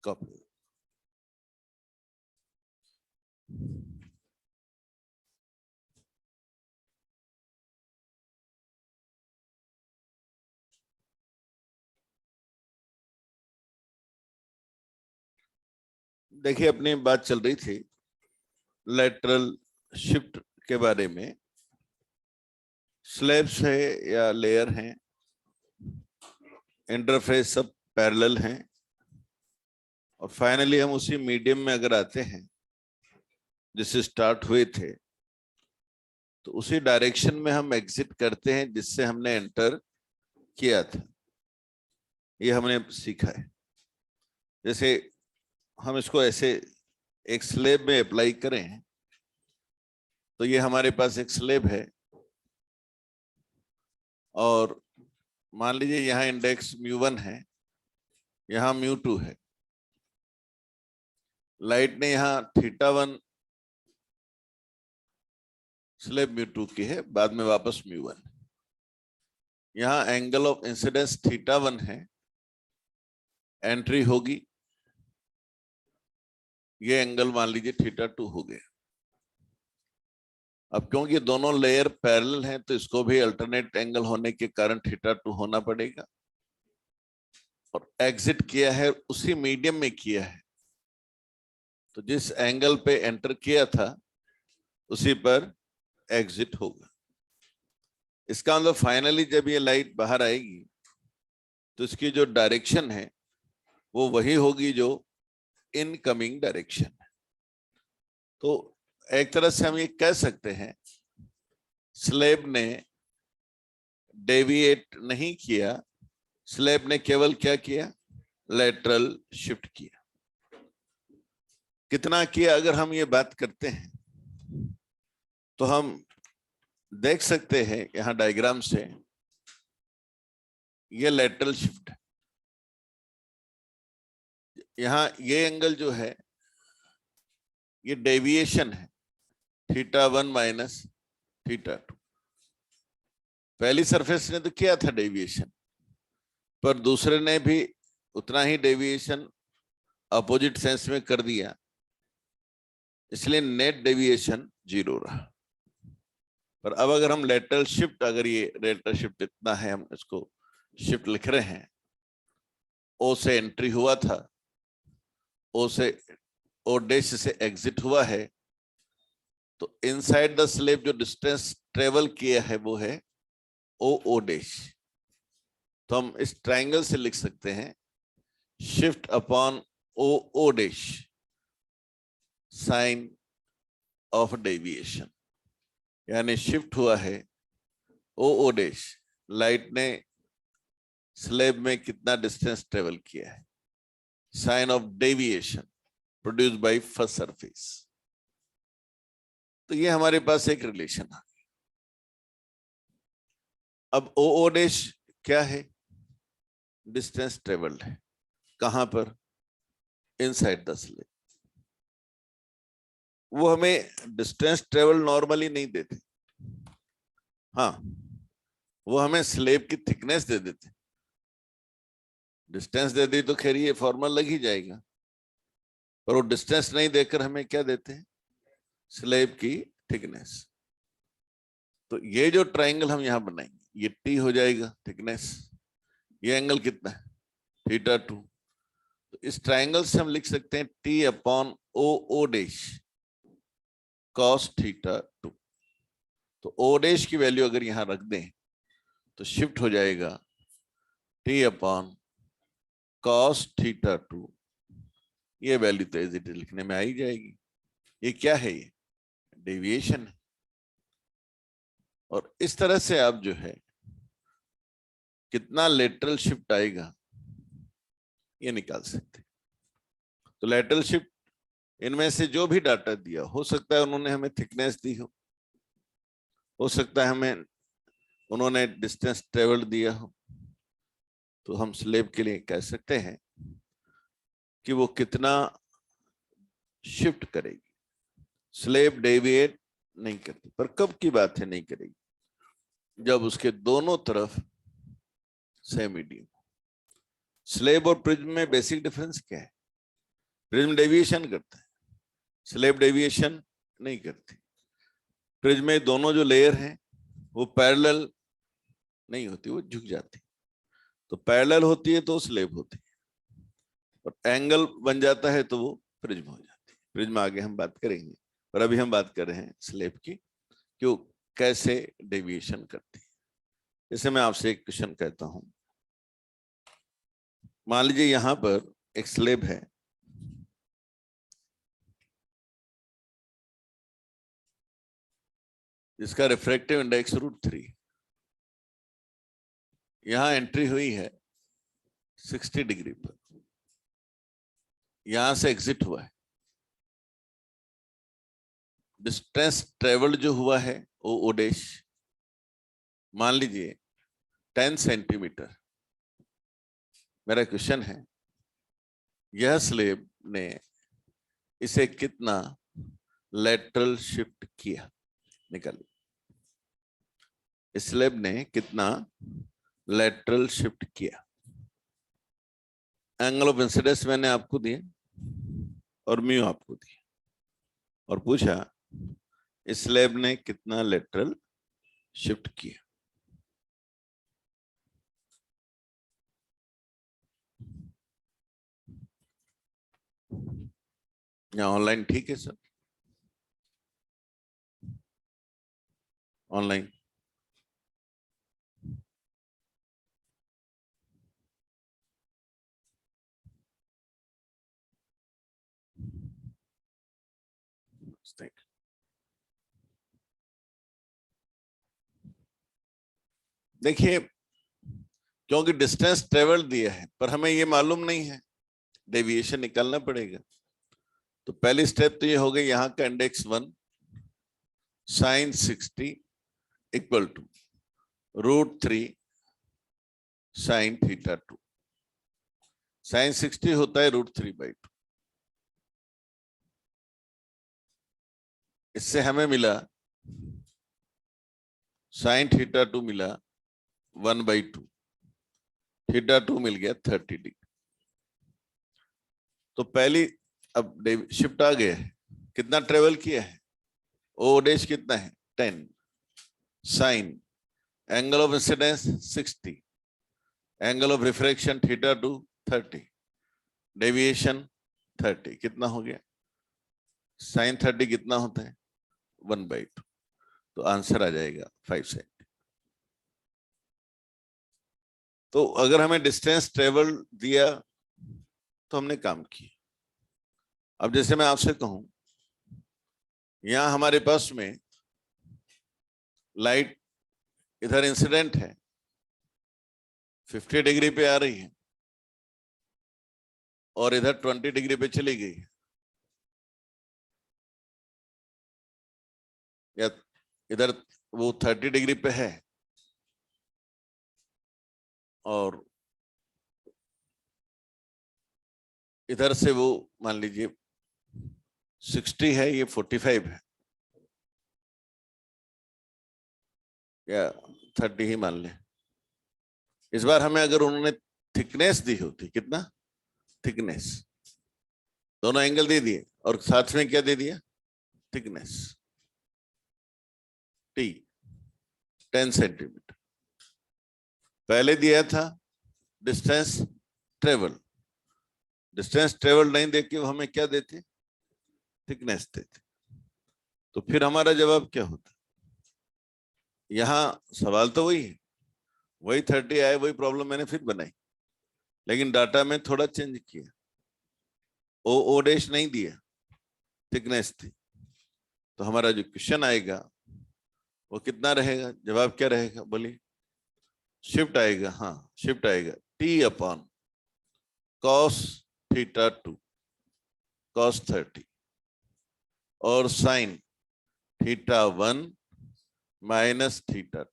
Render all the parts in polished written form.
Copy. देखिए, अपनी बात चल रही थी लेटरल शिफ्ट के बारे में। स्लैब्स है या लेयर हैं, इंटरफेस सब पैरेलल हैं, और फाइनली हम उसी मीडियम में अगर आते हैं जिससे स्टार्ट हुए थे, तो उसी डायरेक्शन में हम एग्जिट करते हैं जिससे हमने एंटर किया था। ये हमने सीखा है। जैसे हम इसको ऐसे एक स्लैब में अप्लाई करें, तो ये हमारे पास एक स्लैब है, और मान लीजिए यहाँ इंडेक्स μ1 है, यहाँ μ2 है। लाइट ने यहाँ θ1 स्लैब μ2 की है, बाद में वापस μ1। यहाँ एंगल ऑफ इंसिडेंस θ1 है, एंट्री होगी, ये एंगल मान लीजिए θ2 हो गया। अब क्योंकि दोनों लेयर पैरेलल हैं, तो इसको भी अल्टरनेट एंगल होने के कारण θ2 होना पड़ेगा। और एग्जिट किया है उसी मीडियम में किया है, तो जिस एंगल पे एंटर किया था उसी पर एग्जिट होगा। इसका मतलब फाइनली जब ये लाइट बाहर आएगी तो इसकी जो डायरेक्शन है वो वही होगी जो इनकमिंग डायरेक्शन है। तो एक तरह से हम ये कह सकते हैं स्लैब ने डेविएट नहीं किया, स्लैब ने केवल क्या किया, लेटरल शिफ्ट किया। कितना किया अगर हम ये बात करते हैं तो हम देख सकते हैं यहां डायग्राम से, ये लेटरल शिफ्ट है। यहां ये एंगल जो है ये डेविएशन है, θ1 माइनस θ2। पहली सरफेस ने तो किया था डेविएशन, पर दूसरे ने भी उतना ही डेविएशन अपोजिट सेंस में कर दिया, इसलिए नेट डेविएशन 0 रहा। पर अब अगर हम लेटरल शिफ्ट, अगर ये लेटरल शिफ्ट इतना है, हम इसको शिफ्ट लिख रहे हैं, ओ से एंट्री हुआ था, ओ डैश से एग्जिट हुआ है, तो इनसाइड द स्लैब जो डिस्टेंस ट्रेवल किया है वो है ओ डैश। तो हम इस ट्राइंगल से लिख सकते हैं shift upon O dash sine of deviation, यानी शिफ्ट हुआ है ओ डैश। लाइट ने स्लैब में कितना डिस्टेंस ट्रेवल किया है, sine of deviation produced by first surface. तो ये हमारे पास एक रिलेशन है। अब ओ डैश क्या है, डिस्टेंस ट्रेवल्ड है, कहां पर, इनसाइड द स्लैब। वो हमें डिस्टेंस ट्रेवल नॉर्मली नहीं देते, हाँ वो हमें स्लैब की थिकनेस दे देते। डिस्टेंस दे दी तो खैर ये फॉर्मूला लग ही जाएगा, पर वो डिस्टेंस नहीं देकर हमें क्या देते हैं, स्लैब की थिकनेस। तो ये जो ट्राइंगल हम यहां बनाएंगे, ये टी हो जाएगा थिकनेस, ये एंगल कितना है, θ2। तो इस ट्राइंगल से हम लिख सकते हैं T upon O dash cos θ2। तो ओ डैश की वैल्यू अगर यहां रख दें तो शिफ्ट हो जाएगा टी अपॉन कॉस θ2। ये वैल्यू तो एज इट इज लिखने में आ ही जाएगी। ये क्या है, ये डेविएशन है। और इस तरह से आप जो है कितना लेटरल शिफ्ट आएगा ये निकाल सकते हैं। तो लेटरल शिफ्ट, इनमें से जो भी डाटा दिया, हो सकता है उन्होंने हमें थिकनेस दी हो सकता है हमें उन्होंने डिस्टेंस ट्रेवल दिया हो, तो हम स्लैब के लिए कह सकते हैं कि वो कितना शिफ्ट करेगी। स्लैब डेविएट नहीं करती, पर कब की बात है नहीं करेगी, जब उसके दोनों तरफ सेम मीडियम। स्लैब और प्रिज्म में बेसिक डिफरेंस क्या है, प्रिज्म डेविएशन करता है, स्लेब डेविएशन नहीं करती। प्रिज्म में दोनों जो लेयर हैं वो पैरेलल नहीं होती, वो झुक जाती। तो पैरेलल होती है तो स्लेब होती है, और एंगल बन जाता है तो वो प्रिज्म हो जाती है। प्रिज्म आगे हम बात करेंगे, पर अभी हम बात कर रहे हैं स्लेब की, क्यों कैसे डेविएशन करती है। जैसे मैं आपसे एक क्वेश्चन कहता हूं, मान लीजिए यहां पर एक स्लेब है, जिसका रिफ्रैक्टिव इंडेक्स √3, यहां एंट्री हुई है 60 डिग्री पर, यहां से एग्जिट हुआ है। डिस्टेंस ट्रेवल्ड जो हुआ है वो ओ डैश, मान लीजिए 10 सेंटीमीटर। मेरा क्वेश्चन है, यह स्लेब ने इसे कितना लेटरल शिफ्ट किया, निकालिए। स्लेब ने कितना लेटरल शिफ्ट किया। एंगल ऑफ इंसिडेंस मैंने आपको दिए और म्यू आपको दिए, और पूछा स्लेब ने कितना लेटरल शिफ्ट किया। यहाँ ऑनलाइन ठीक है सर? ऑनलाइन देखिए, क्योंकि डिस्टेंस ट्रेवल दिया है पर हमें ये मालूम नहीं है, डेविएशन निकालना पड़ेगा। तो पहली स्टेप तो ये हो गई, यहाँ का index 1 sin 60 equal to √3 sin θ2। sin 60 होता है √3/2। इससे हमें मिला sin θ2 मिला 1/2, θ2 मिल गया 30 डिग्री। तो पहली अब शिफ्ट आ गया है, कितना ट्रेवल किया है, ओ डैश कितना है 10, sine angle of incidence 60, angle of refraction θ2 30, deviation 30, कितना हो गया, sin 30 कितना होता है 1/2। तो आंसर आ जाएगा 5 सेंटी। तो अगर हमें डिस्टेंस ट्रेवल दिया तो हमने काम किया। अब जैसे मैं आपसे कहूं, यहां हमारे पास में लाइट इधर इंसिडेंट है, 50 डिग्री पे आ रही है और इधर 20 डिग्री पे चली गई है, या इधर वो 30 डिग्री पे है और इधर से वो मान लीजिए 60 है, ये 45 है, या 30 ही मान ले। इस बार हमें अगर उन्होंने थिकनेस दी होती, कितना थिकनेस, दोनों एंगल दे दिए और साथ में क्या दे दिया, थिकनेस T 10 सेंटीमीटर। पहले दिया था डिस्टेंस ट्रेवल, डिस्टेंस ट्रेवल नहीं देके हमें क्या देते, थिकनेस देते। तो फिर हमारा जवाब क्या होता, यहां सवाल तो वही है, वही 30 आए, वही प्रॉब्लम मैंने फिर बनाई, लेकिन डाटा में थोड़ा चेंज किया। ओ डैश नहीं दिया, थिकनेस थी। तो हमारा जो क्वेश्चन आएगा वो कितना रहेगा, जवाब क्या रहेगा बोलिए, शिफ्ट आएगा। हाँ शिफ्ट आएगा T/cos θ2 cos 30 और sin θ1 माइनस θ2।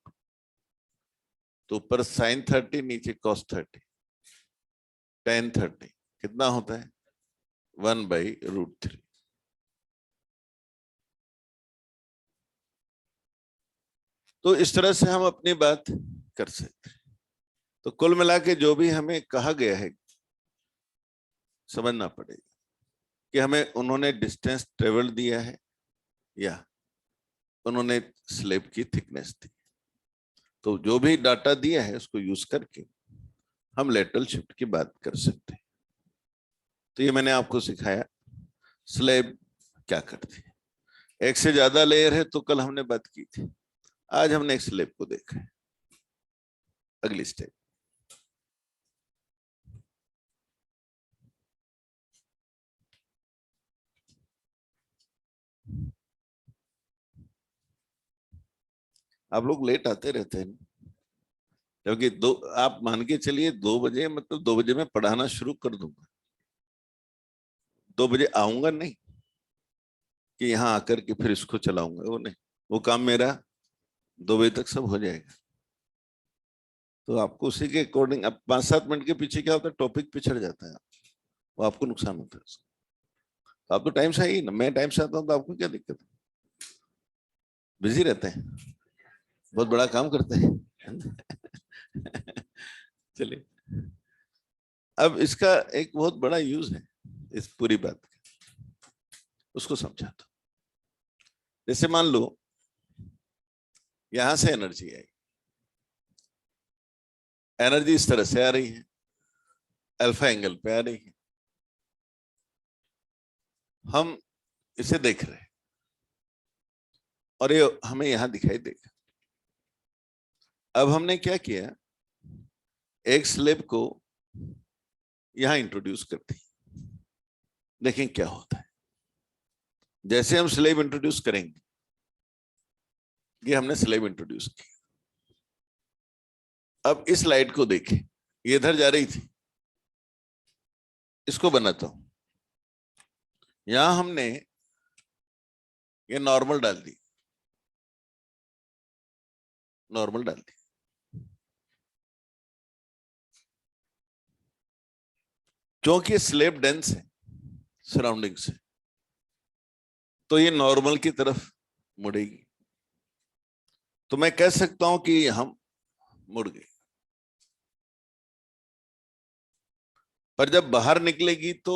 तो ऊपर sin 30 नीचे cos 30, tan 30 कितना होता है 1/√3। तो इस तरह से हम अपनी बात कर सकते हैं। तो कुल मिला के जो भी हमें कहा गया है समझना पड़ेगा। कि हमें उन्होंने डिस्टेंस ट्रेवल दिया है या उन्होंने स्लेब की थिकनेस दी। तो जो भी डाटा दिया है उसको यूज करके हम लेटरल शिफ्ट की बात कर सकते हैं। तो ये मैंने आपको सिखाया स्लेब क्या करती है। एक से ज्यादा लेयर है तो कल हमने बात की थी, आज हमने एक स्लेब को देखा है। अगली स्टेप, आप लोग लेट आते रहते हैं क्योंकि आप मान के चलिए 2 बजे, मतलब 2 बजे मैं पढ़ाना शुरू कर दूंगा। 2 बजे आऊंगा नहीं कि यहाँ आकर के फिर इसको चलाऊंगा, वो नहीं। वो काम मेरा 2 बजे तक सब हो जाएगा। तो आपको उसी के अकॉर्डिंग, अब 5-7 मिनट के पीछे क्या होता है, टॉपिक पिछड़ जाता है, वो आपको नुकसान होता है। तो आप तो टाइम से आइए ना, मैं टाइम से आता हूँ तो आपको क्या दिक्कत है? बिजी रहते हैं, बहुत बड़ा काम करते हैं। चलिए, अब इसका एक बहुत बड़ा यूज है इस पूरी बात का, उसको समझाता हूं। जैसे मान लो यहां से एनर्जी आई, एनर्जी इस तरह से आ रही है, अल्फा एंगल पे आ रही है, हम इसे देख रहे हैं और ये हमें यहां दिखाई देगा। अब हमने क्या किया, एक स्लेब को यहां इंट्रोड्यूस कर दी। देखें क्या होता है। जैसे हम स्लेब इंट्रोड्यूस करेंगे, ये हमने स्लेब इंट्रोड्यूस की। अब इस लाइट को देखें, ये इधर जा रही थी, इसको बनाता हूं। यहां हमने ये नॉर्मल डाल दी, नॉर्मल डाल दी। क्योंकि स्लेब डेंस है सराउंडिंग से, तो ये नॉर्मल की तरफ मुड़ेगी। तो मैं कह सकता हूं कि हम मुड़ गए। पर जब बाहर निकलेगी तो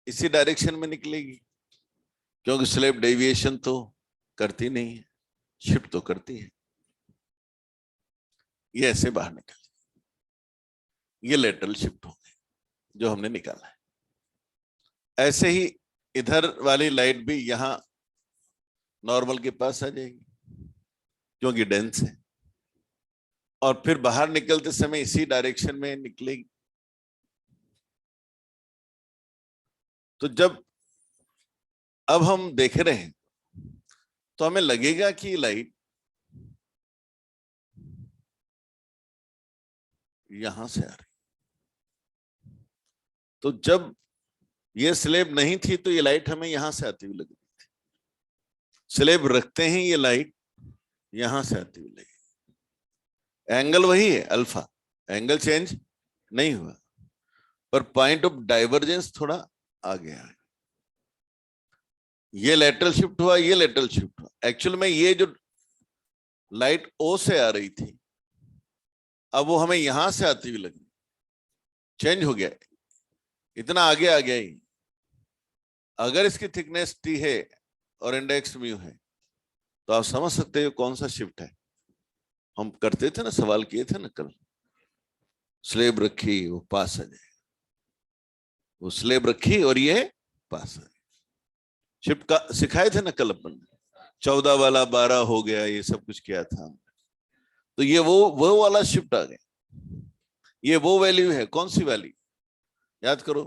इसी डायरेक्शन में निकलेगी, क्योंकि स्लेब डेविएशन तो करती नहीं है, शिफ्ट तो करती है। ये ऐसे बाहर निकल, ये लेटरल शिफ्ट हो गई जो हमने निकाला है। ऐसे ही इधर वाली लाइट भी यहां नॉर्मल के पास आ जाएगी क्योंकि डेंस है, और फिर बाहर निकलते समय इसी डायरेक्शन में निकलेगी। तो जब अब हम देख रहे हैं तो हमें लगेगा कि लाइट यहां से आ रही। तो जब ये स्लेब नहीं थी तो ये लाइट हमें यहां से आती हुई लग रही थी। स्लेब रखते ही ये लाइट यहां से आती हुई लगी। एंगल वही है अल्फा, एंगल चेंज नहीं हुआ, पर पॉइंट ऑफ डाइवर्जेंस थोड़ा आ गया है। ये लेटरल शिफ्ट हुआ, ये लेटरल शिफ्ट हुआ। एक्चुअल में ये जो लाइट ओ से आ रही थी, अब वो हमें यहां से आती हुई लगी, चेंज हो गया, इतना आगे आ गया ही। अगर इसकी थिकनेस टी है और इंडेक्स म्यू है तो आप समझ सकते हो कौन सा शिफ्ट है। हम करते थे ना, सवाल किए थे ना कल, स्लेब रखी वो पास आ जाए, वो स्लेब रखी और ये पास आ जाए। शिफ्ट का सिखाए थे ना कल अपन, 14 वाला 12 हो गया, ये सब कुछ किया था। तो ये वो वाला शिफ्ट आ गया। ये वो वैल्यू है, कौन सी वैल्यू याद करो,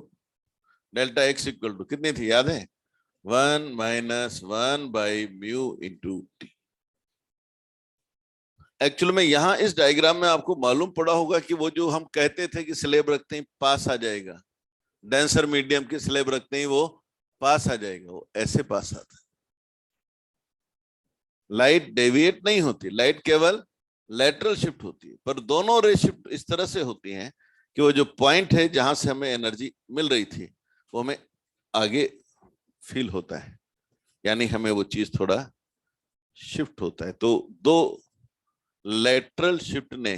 डेल्टा एक्स इक्वल टू कितनी थी याद है, 1 - 1 by mu into T. Actual में यहां इस डायग्राम में आपको मालूम पड़ा होगा कि वो जो हम कहते थे कि स्लेब रखते ही पास आ जाएगा, डेंसर मीडियम की स्लेब रखते ही वो पास आ जाएगा, वो ऐसे पास आता है। लाइट डेविएट नहीं होती, लाइट केवल लेटरल शिफ्ट होती है। पर दोनों रे शिफ्ट इस तरह से होती हैं कि वो जो पॉइंट है जहां से हमें एनर्जी मिल रही थी वो हमें आगे फील होता है, यानी हमें वो चीज थोड़ा शिफ्ट होता है। तो दो लेटरल शिफ्ट ने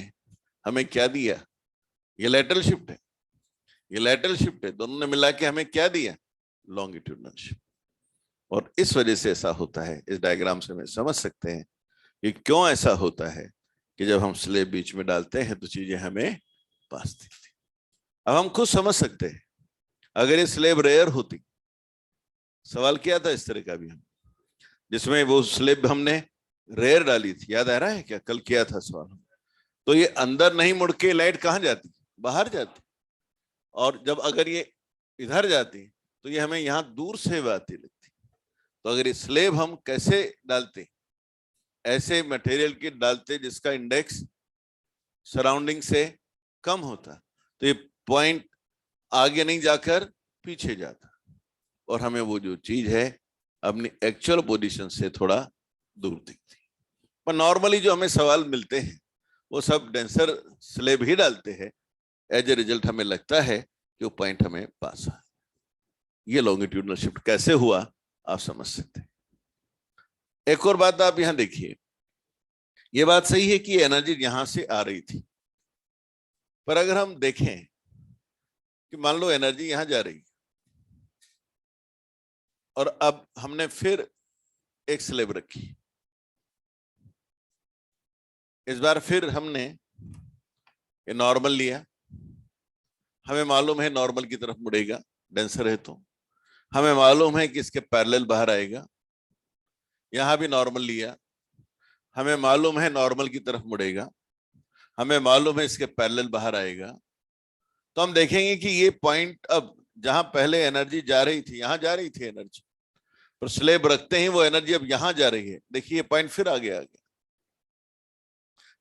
हमें क्या दिया, ये लेटरल शिफ्ट है, ये लेटरल शिफ्ट है, दोनों ने मिला के हमें क्या दिया, लॉन्गिट्यूडनल शिफ्ट। और इस वजह से ऐसा होता है, इस डायग्राम से हमें समझ सकते हैं कि क्यों ऐसा होता है कि जब हम स्लेब बीच में डालते हैं तो चीजें हमें पास दिखती। अब हम खुद समझ सकते हैं, अगर ये स्लेब रेयर होती, सवाल किया था इस तरह का भी हम, जिसमें वो स्लेब हमने रेयर डाली थी, याद आ रहा है क्या, कल किया था सवाल, तो ये अंदर नहीं मुड़ के लाइट कहाँ जाती, बाहर जाती, और जब अगर ये इधर जाती तो ये हमें यहां दूर से आती लगती। तो अगर ये स्लेब हम कैसे डालते, ऐसे मटेरियल की डालते जिसका इंडेक्स सराउंडिंग से कम होता, तो ये पॉइंट आगे नहीं जाकर पीछे जाता और हमें वो जो चीज है अपनी एक्चुअल पोजीशन से थोड़ा दूर दिखती। पर नॉर्मली जो हमें सवाल मिलते हैं वो सब डेंसर स्लेब ही डालते हैं, एज ए रिजल्ट हमें लगता है कि वो पॉइंट हमें पास है। ये लॉन्गिट्यूडनल शिफ्ट कैसे हुआ आप समझ सकते हैं। एक और बात आप यहां देखिए, ये बात सही है कि एनर्जी यहां से आ रही थी, पर अगर हम देखें कि मान लो एनर्जी यहां जा रही और अब हमने फिर एक स्लेब रखी, इस बार फिर हमने ये नॉर्मल लिया, हमें मालूम है नॉर्मल की तरफ मुड़ेगा, डेंसर है तो हमें मालूम है कि इसके पैरेलल बाहर आएगा, यहां भी नॉर्मल लिया, हमें मालूम है नॉर्मल की तरफ मुड़ेगा, हमें मालूम है इसके पैरेलल बाहर आएगा। तो हम देखेंगे कि ये पॉइंट अब जहां पहले एनर्जी जा रही थी, यहां जा रही थी एनर्जी, पर स्लेब रखते ही वो एनर्जी अब यहां जा रही है। देखिए पॉइंट फिर आगे आ गया,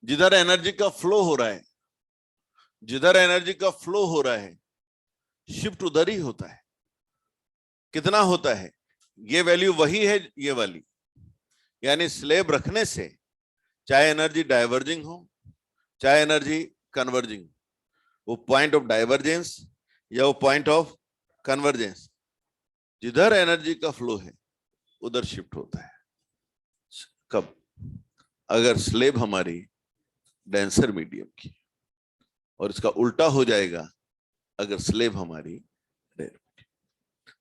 जिधर एनर्जी का फ्लो हो रहा है, जिधर एनर्जी का फ्लो हो रहा है शिफ्ट उधर ही होता है। कितना होता है, ये वैल्यू वही है ये वाली, यानी स्लेब रखने से चाहे एनर्जी डाइवर्जिंग हो चाहे एनर्जी कन्वर्जिंग, वो पॉइंट ऑफ डाइवर्जेंस या वो पॉइंट ऑफ कन्वर्जेंस, जिधर एनर्जी का फ्लो है उधर शिफ्ट होता है। कब, अगर स्लेब हमारी डेंसर मीडियम की, और इसका उल्टा हो जाएगा अगर स्लेब हमारी रेयर,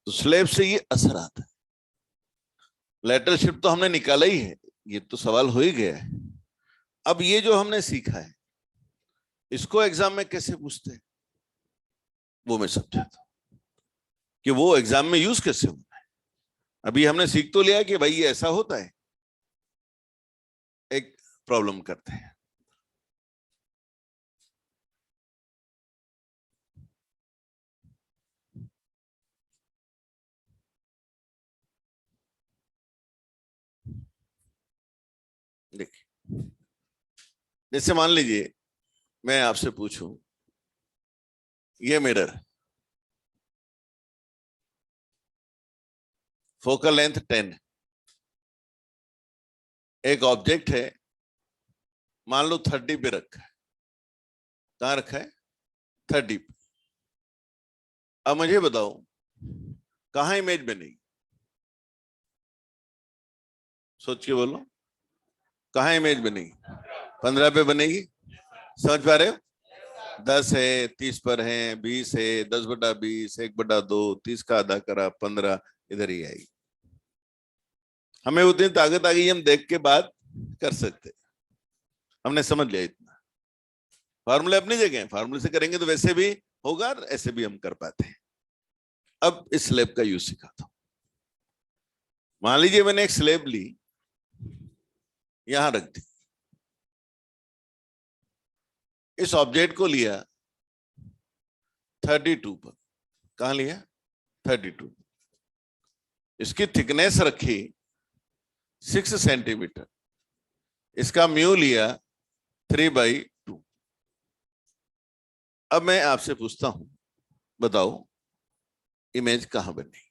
तो स्लेब से ये असर आता है। लेटरल शिफ्ट तो हमने निकाला ही है, ये तो सवाल हो ही गया है। अब ये जो हमने सीखा है इसको एग्जाम में कैसे पूछते हैं वो मैं समझाता हूं कि वो एग्जाम में यूज कैसे होता है। अभी हमने सीख तो लिया कि भाई ये ऐसा होता है, एक प्रॉब्लम करते हैं। देखिए, जैसे मान लीजिए मैं आपसे पूछूं, ये मिरर फोकल लेंथ 10, एक ऑब्जेक्ट है मान लो 30 पे रखा है, कहां रखा है 30 पे। अब मुझे बताओ कहां इमेज बनेगी, सोच के बोलो, कहां इमेज बनेगी, 15 पे बनेगी, समझ पा रहे हो, 10 है, 30 पर है, 20 है, 10/20, 1/2, 30 का आधा करा 15, इधर ही आएगी। हमें उतनी ताकत आ गई हम देख के बात कर सकते, हमने समझ लिया इतना। फार्मूले अपनी जगह, फार्मूले से करेंगे तो वैसे भी होगा, ऐसे भी हम कर पाते हैं। अब इस स्लेब का यूज सिखाता हूं। मान लीजिए मैंने एक स्लेब ली, यहां रख दी, इस ऑब्जेक्ट को लिया 32 पर, कहां लिया 32, इसकी थिकनेस रखी 6 सेंटीमीटर, इसका म्यू लिया 3/2। अब मैं आपसे पूछता हूं, बताओ इमेज कहां बनी।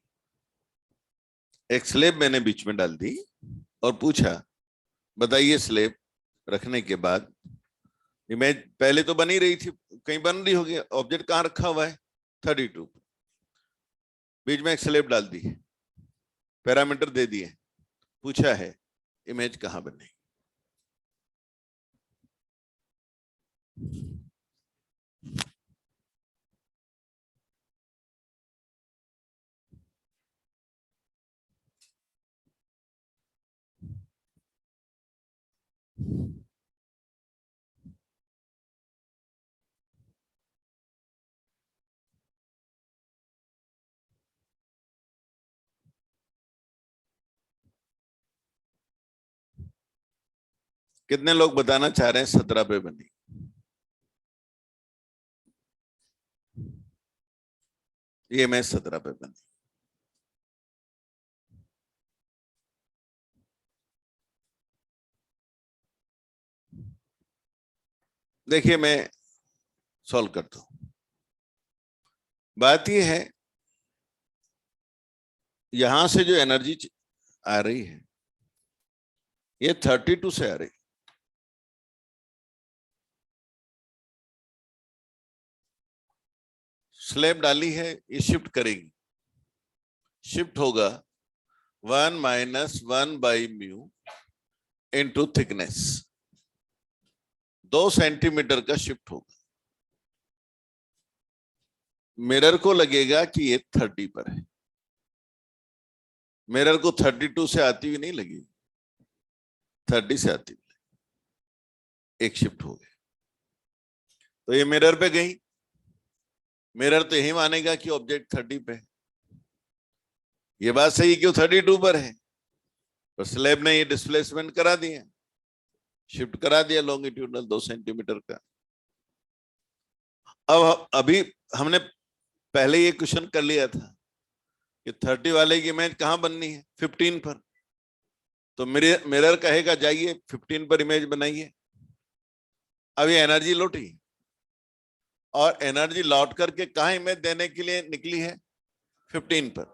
एक स्लेब मैंने बीच में डाल दी और पूछा बताइए स्लेब रखने के बाद इमेज पहले तो बनी रही थी, कहीं बन रही होगी, ऑब्जेक्ट कहां रखा हुआ है 32, बीच में एक स्लेब डाल दी, पैरामीटर दे दिए, पूछा है इमेज कहां बनी। कितने लोग बताना चाह रहे हैं 17 पे बनी? ये मैं 17 पे बनी। देखिए मैं सॉल्व करता हूं। बात यह है, यहां से जो एनर्जी आ रही है ये 32 से आ रही। स्लैब डाली है, ये शिफ्ट करेगी, शिफ्ट होगा 1 minus 1 by mu into thickness, 2 centimetre का शिफ्ट होगा। मिरर को लगेगा कि ये 30 पर है, मिरर को 32 से आती हुई नहीं लगी, 30 से आती हुई, एक शिफ्ट हो गई। तो ये मिरर पे गई, मिरर तो यही मानेगा कि ऑब्जेक्ट 30 पे है। ये बात सही क्यों 32 पर है, तो स्लैब ने ये डिस्प्लेसमेंट करा दिया, शिफ्ट करा दिया लॉन्गिट्यूडनल 2 सेंटीमीटर का। अब अभी हमने पहले ये क्वेश्चन कर लिया था कि 30 वाले की इमेज कहां बननी है, 15 पर। तो मिरर कहेगा जाइए 15 पर इमेज बनाइए। अब ये एनर्जी लौटी और एनर्जी लौट करके कहां इमेज देने के लिए निकली है, 15 पर।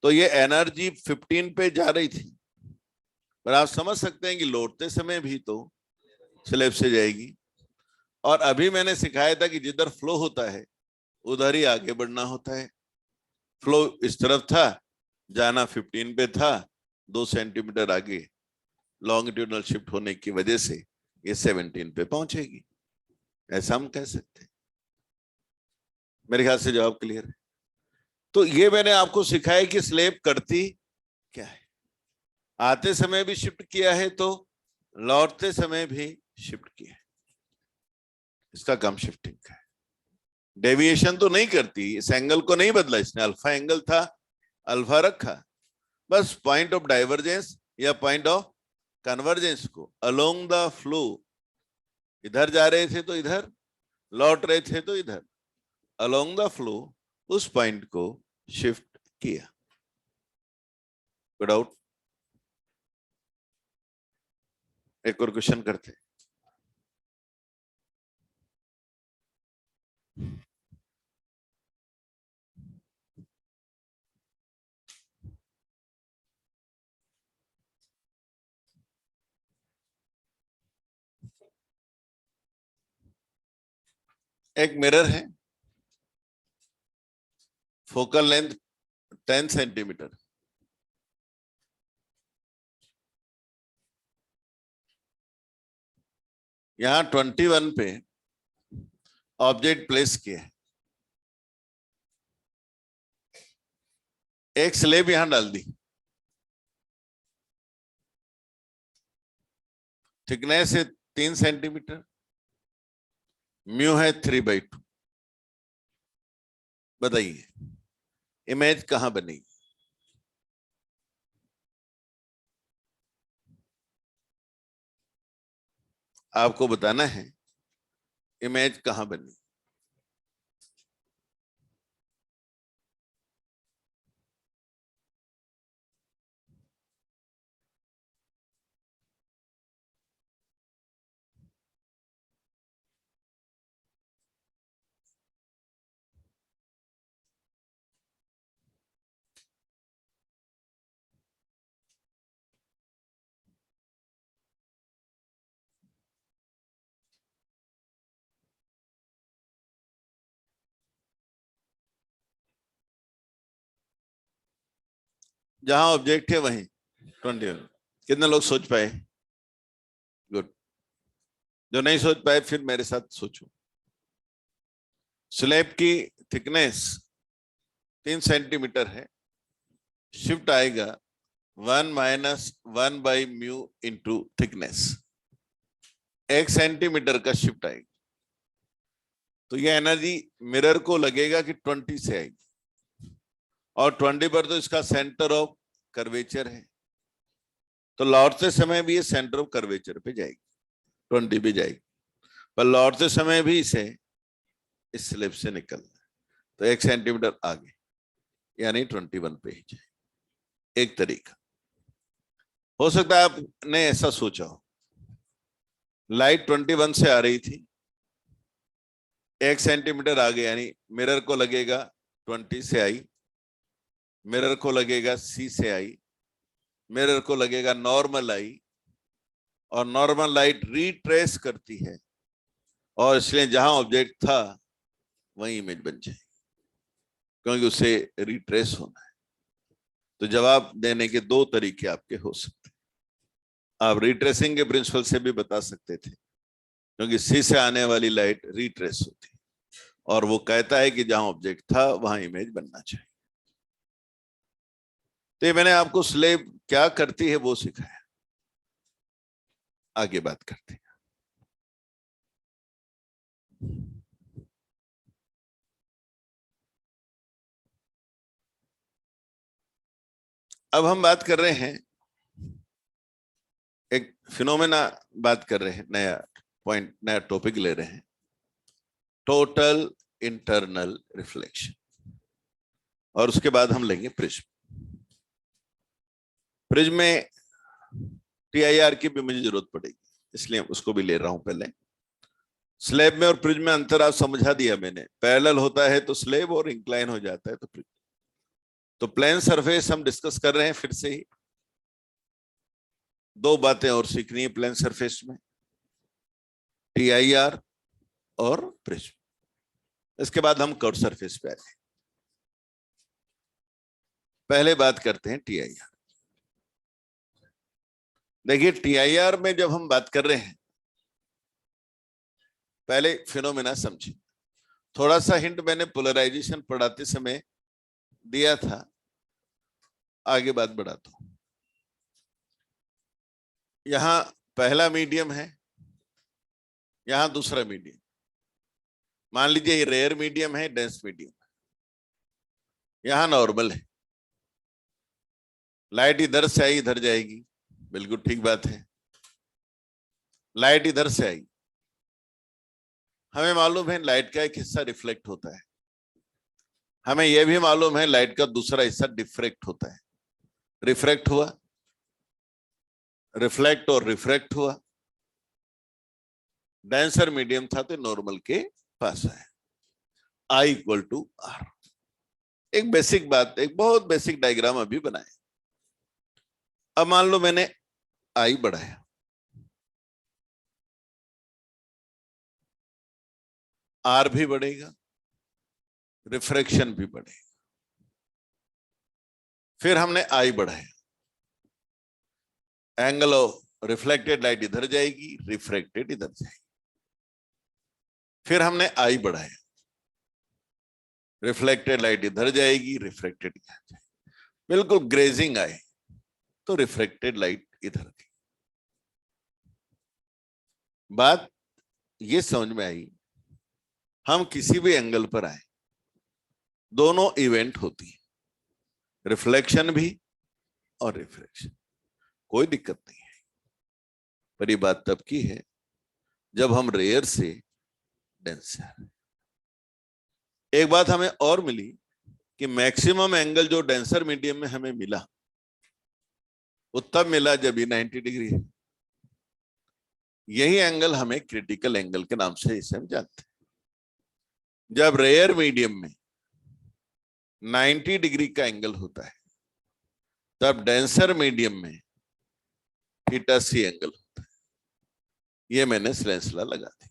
तो ये एनर्जी 15 पे जा रही थी, पर आप समझ सकते हैं कि लौटते समय भी तो स्लैब से जाएगी। और अभी मैंने सिखाया था कि जिधर फ्लो होता है उधर ही आगे बढ़ना होता है। फ्लो इस तरफ था, जाना 15 पे था, 2 सेंटीमीटर आगे लॉन्गिट्यूडनल शिफ्ट होने की वजह से ये 17 पे पहुंचेगी, ऐसा हम कह सकते हैं। मेरे ख्याल से जवाब क्लियर है। तो ये मैंने आपको सिखाया कि स्लैब करती क्या है, आते समय भी शिफ्ट किया है तो लौटते समय भी शिफ्ट किया है, इसका काम शिफ्टिंग का है। डेविएशन तो नहीं करती, इस एंगल को नहीं बदला इसने, अल्फा एंगल था, अल्फा रखा, बस पॉइंट ऑफ डाइवर्जेंस या पॉइंट ऑफ कन्वर्जेंस को अलोंग द फ्लो, इधर जा रहे थे तो इधर, लौट रहे थे तो इधर, अलोंग द फ्लो उस पॉइंट को शिफ्ट किया। Good out. एक और क्वेश्चन करते। एक मिरर है, फोकल लेंथ 10 सेंटीमीटर, यहां 21 पे ऑब्जेक्ट प्लेस किया है, एक स्लेब यहां डाल दी, थिकनेस है 3 सेंटीमीटर, म्यू है 3/2। बताइए इमेज कहां बनेगी? आपको बताना है इमेज कहां बनी। जहां ऑब्जेक्ट है वहीं 21। कितने लोग सोच पाए? गुड। जो नहीं सोच पाए फिर मेरे साथ सोचो। स्लैब की थिकनेस 3 सेंटीमीटर है, शिफ्ट आएगा 1 minus 1 by mu into thickness, 1 centimetre का शिफ्ट आएगा। तो ये एनर्जी मिरर को लगेगा कि 20 से आएगी, और 20 पर तो इसका सेंटर ऑफ कर्वेचर है, तो लौटते समय भी ये सेंटर ऑफ कर्वेचर पे जाएगी, 20 पे जाएगी, पर लौटते समय भी इसे इस स्लिप से निकलना है, तो 1 सेंटीमीटर आगे, यानी 21 पे ही जाए। एक तरीका हो सकता है आपने ऐसा सोचा हो, लाइट 21 से आ रही थी, 1 सेंटीमीटर आगे, यानी मिरर को लगेगा 20 से आई, मिरर को लगेगा सी से आई, मिरर को लगेगा नॉर्मल आई, और नॉर्मल लाइट रिट्रेस करती है, और इसलिए जहां ऑब्जेक्ट था वही इमेज बन जाएगी, क्योंकि उसे रिट्रेस होना है। तो जवाब देने के 2 तरीके आपके हो सकते हैं। आप रिट्रेसिंग के प्रिंसिपल से भी बता सकते थे, क्योंकि सी से आने वाली लाइट रिट्रेस होती है, और वो कहता है कि जहां ऑब्जेक्ट था वहां इमेज बनना चाहिए। तो ये मैंने आपको स्लेब क्या करती है वो सिखाया, आगे बात करते हैं। अब हम बात कर रहे हैं, एक फिनोमेना बात कर रहे हैं, नया पॉइंट, नया टॉपिक ले रहे हैं, टोटल इंटरनल रिफ्लेक्शन, और उसके बाद हम लेंगे प्रिज्म। प्रिज्म में TIR की भी मुझे जरूरत पड़ेगी, इसलिए उसको भी ले रहा हूं पहले। स्लैब में और प्रिज्म में अंतर आप समझा दिया मैंने, पैरेलल होता है तो स्लैब, और इंक्लाइन हो जाता है तो प्रिज्म। तो प्लेन सरफेस हम डिस्कस कर रहे हैं, फिर से ही 2 बातें और सीखनी है प्लेन सरफेस में, TIR और प्रिज्म। इसके बाद हम कर्व सरफेस पे आए। पहले बात करते हैं TIR। देखिए TIR में जब हम बात कर रहे हैं, पहले फिनोमेना समझिए। थोड़ा सा हिंट मैंने पोलराइजेशन पढ़ाते समय दिया था, आगे बात बढ़ाता हूं। यहां पहला मीडियम है, यहां दूसरा मीडियम। मान लीजिए ये रेयर मीडियम है, डेंस मीडियम, यहां नॉर्मल है। लाइट इधर से आई इधर जाएगी, बिल्कुल ठीक बात है। लाइट इधर से आई, हमें मालूम है लाइट का एक हिस्सा रिफ्लेक्ट होता है, हमें यह भी मालूम है लाइट का दूसरा हिस्सा डिफ्रेक्ट होता है। रिफ्रैक्ट हुआ, रिफ्लेक्ट और रिफ्रैक्ट हुआ। डेंसर मीडियम था तो नॉर्मल के पास है, I=R। एक बेसिक बात, एक बहुत बेसिक डायग्राम अभी बनाए। अब मान लो मैंने I बढ़ाया, R भी बढ़ेगा, रिफ्रैक्शन भी बढ़ेगा। फिर हमने I बढ़ाया, एंगल ऑफ रिफ्लेक्टेड लाइट इधर जाएगी, रिफ्रैक्टेड इधर जाएगी। फिर हमने I बढ़ाया, रिफ्लेक्टेड लाइट इधर जाएगी, रिफ्रैक्टेड इधर जाएगी। बिल्कुल ग्रेजिंग आए तो रिफ्रैक्टेड लाइट इधर गई। बात ये समझ में आई, हम किसी भी एंगल पर आए, दोनों इवेंट होती है, रिफ्लेक्शन भी और रिफ्रैक्शन, कोई दिक्कत नहीं है। पर ये बात तब की है जब हम रेयर से डेंस से आ रहे। एक बात हमें और मिली कि मैक्सिमम एंगल जो डेंसर मीडियम में हमें मिला, वो तब मिला जब ये 90 डिग्री है। यही एंगल हमें क्रिटिकल एंगल के नाम से इसे हम जानते हैं। जब रेयर मीडियम में 90 डिग्री का एंगल होता है, तब डेंसर मीडियम में θc एंगल होता है। ये मैंने सिलसिला लगा दी,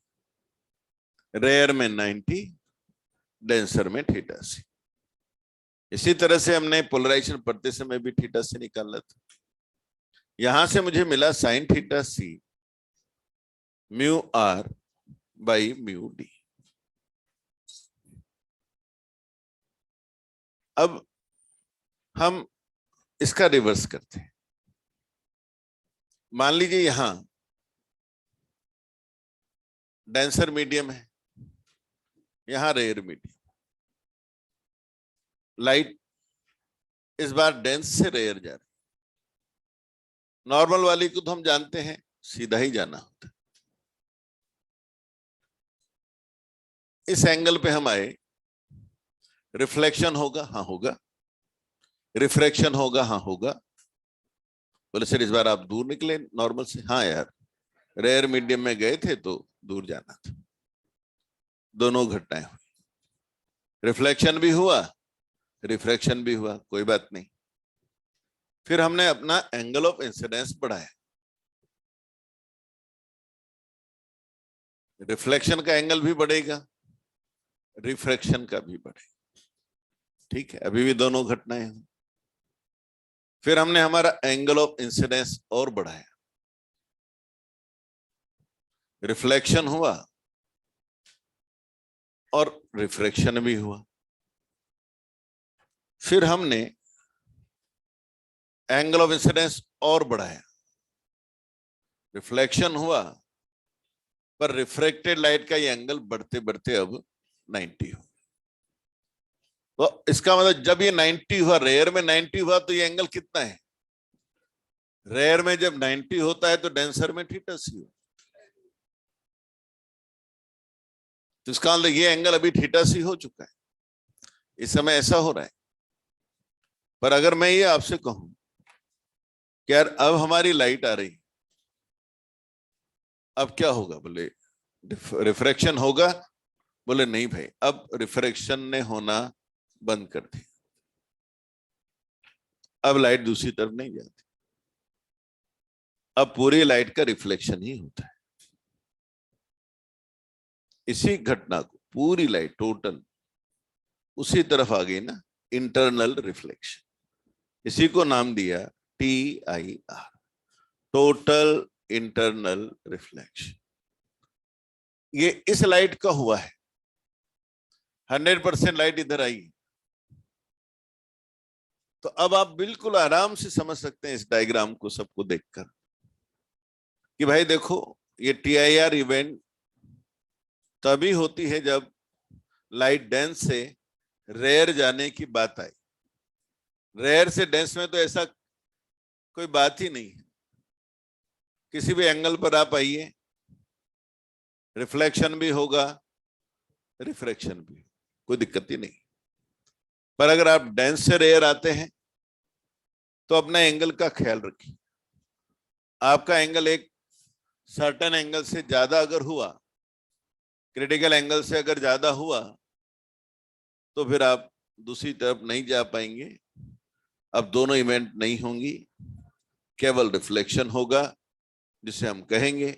रेयर में 90, डेंसर में θc। इसी तरह से हमने पोलराइजेशन पढ़ते समय भी θc निकाला था। यहां से मुझे मिला sin θc μr by μd। अब हम इसका रिवर्स करते हैं। मान लीजिए यहां डेंसर मीडियम है, यहां रेयर मीडियम। लाइट इस बार डेंस से रेयर जा रही, नॉर्मल वाली को तो हम जानते हैं सीधा ही जाना होता है। इस एंगल पे हम आए, रिफ्लेक्शन होगा, हाँ होगा, रिफ्रैक्शन होगा, हाँ होगा। बोले सर इस बार आप दूर निकले नॉर्मल से, हाँ यार रेयर मीडियम में गए थे तो दूर जाना था। दोनों घटनाएं हुई, रिफ्लेक्शन भी हुआ, रिफ्रैक्शन भी हुआ, कोई बात नहीं। फिर हमने अपना एंगल ऑफ इंसिडेंस बढ़ाया, रिफ्लेक्शन का एंगल भी बढ़ेगा, रिफ्रैक्शन का भी बढ़ेगा, ठीक है, अभी भी दोनों घटनाएं हैं। फिर हमने हमारा एंगल ऑफ इंसिडेंस और बढ़ाया, रिफ्लेक्शन हुआ और रिफ्रैक्शन भी हुआ। फिर हमने एंगल ऑफ इंसिडेंस और बढ़ाया, रिफ्लेक्शन हुआ पर रिफ्रेक्टेड लाइट का ये एंगल बढ़ते बढ़ते अब 90 हो। तो इसका मतलब जब ये 90 हुआ, रेयर में 90 हुआ, तो ये एंगल कितना है? रेयर में जब 90 होता है तो डेंसर में थीटा सी हो। तो इसका मतलब ये एंगल अभी थीटा सी हो चुका है, इस समय ऐसा हो रहा है। पर अगर मैं ये आपसे कहूं कि यार अब हमारी लाइट आ रही, अब क्या होगा? बोले रिफ्रैक्शन होगा। बोले नहीं भाई, अब रिफ्रैक्शन ने होना बंद कर दिया, अब लाइट दूसरी तरफ नहीं जाती, अब पूरी लाइट का रिफ्लेक्शन ही होता है। इसी घटना को पूरी लाइट टोटल उसी तरफ आ गई ना, इंटरनल रिफ्लेक्शन। इसी को नाम दिया TIR, टोटल इंटरनल रिफ्लेक्शन। ये इस लाइट का हुआ है, 100% लाइट इधर आई। तो अब आप बिल्कुल आराम से समझ सकते हैं इस डायग्राम को सबको देखकर कि भाई देखो, ये TIR इवेंट तभी होती है जब लाइट डेंस से रेयर जाने की बात आई। रेयर से डेंस में तो ऐसा कोई बात ही नहीं है, किसी भी एंगल पर आप आइए, रिफ्लेक्शन भी होगा, रिफ्रैक्शन भी, कोई दिक्कत ही नहीं। पर अगर आप डेंस से रेयर आते हैं तो अपने एंगल का ख्याल रखिए। आपका एंगल एक सर्टेन एंगल से ज्यादा अगर हुआ, क्रिटिकल एंगल से अगर ज्यादा हुआ, तो फिर आप दूसरी तरफ नहीं जा पाएंगे। अब दोनों इवेंट नहीं होंगी, केवल रिफ्लेक्शन होगा, जिसे हम कहेंगे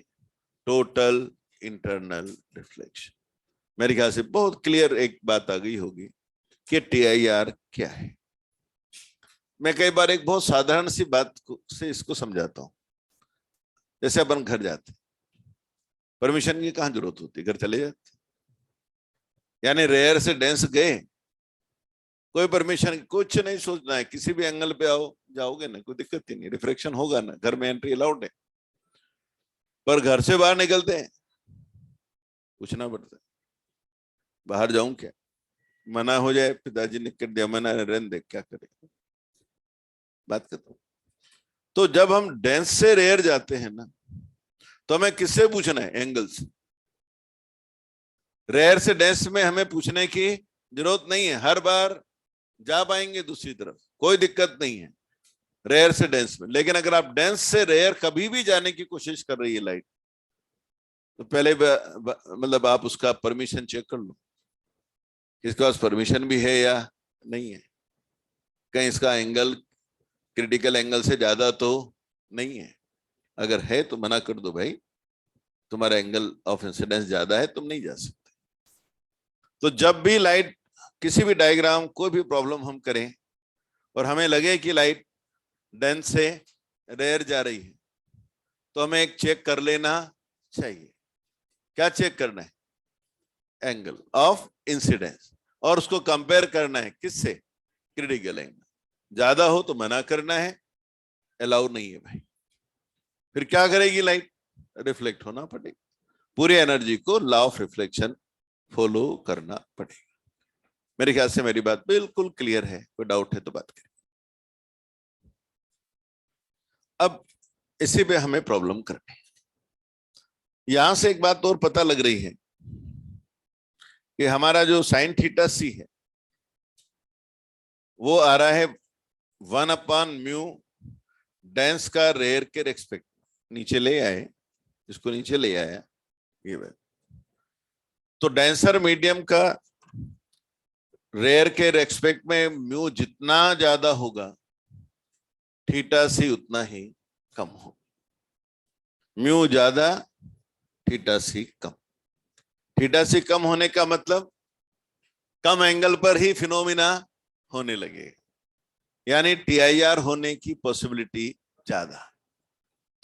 टोटल इंटरनल रिफ्लेक्शन। मेरे ख्याल से बहुत क्लियर एक बात आ गई होगी कि TIR क्या है। मैं कई बार एक बहुत साधारण सी बात से इसको समझाता हूं। जैसे अपन घर जाते, परमिशन की कहां जरूरत होती, घर चले जाते। यानी रेयर से डेंस गए, कोई परमिशन, कुछ नहीं सोचना है, किसी भी एंगल पे आओ जाओगे ना, कोई दिक्कत ही नहीं, रिफ्लेक्शन होगा ना, घर में एंट्री अलाउड है। पर घर से बाहर निकलते हैं, पूछना पड़ता है बाहर जाऊं क्या, मना हो जाए, पिताजी ने कर दिया मना, रहने दे, क्या करें, बात करता हूं। तो जब हम डेंस से रेयर जाते हैं ना, तो हमें किससे पूछना है? एंगल से। रेयर से डेंस में हमें पूछने की जरूरत नहीं है, हर बार जा पाएंगे दूसरी तरफ, कोई दिक्कत नहीं है रेयर से डेंस में। लेकिन अगर आप डेंस से रेयर कभी भी जाने की कोशिश कर रही है लाइट, तो पहले मतलब आप उसका परमिशन चेक कर लो, इसके पास परमिशन भी है या नहीं है, कहीं इसका एंगल क्रिटिकल एंगल से ज्यादा तो नहीं है। अगर है तो मना कर दो, भाई तुम्हारा एंगल ऑफ इंसिडेंस ज्यादा है, तुम नहीं जा सकते। तो जब भी लाइट, किसी भी डायग्राम, कोई भी प्रॉब्लम हम करें और हमें लगे कि लाइट डेंस से रेयर जा रही है, तो हमें एक चेक कर लेना चाहिए। क्या चेक करना है? एंगल ऑफ इंसिडेंस, और उसको कंपेयर करना है किससे? Critical angle. ज्यादा हो तो मना करना है, अलाउ नहीं है भाई। फिर क्या करेगी लाइट? रिफ्लेक्ट होना पड़ेगा, पूरी एनर्जी को लॉ ऑफ रिफ्लेक्शन फॉलो करना पड़ेगा। मेरे ख्याल से मेरी बात बिल्कुल क्लियर है, कोई डाउट है तो बात करें। अब इसी पे हमें प्रॉब्लम करनी है। यहां से एक बात और पता लग रही है कि हमारा जो साइन थीटा सी है वो आ रहा है 1/μ डेंस का रेयर के रेस्पेक्ट, नीचे ले आए, इसको नीचे ले आया ये बात। तो डेंसर मीडियम का रेयर के रेस्पेक्ट में म्यू जितना ज्यादा होगा थीटा सी उतना ही कम हो। म्यू ज्यादा थीटा सी कम। थीटा सी कम होने का मतलब कम एंगल पर ही फिनोमिना होने लगेगा, यानी टीआईआर होने की पॉसिबिलिटी ज्यादा।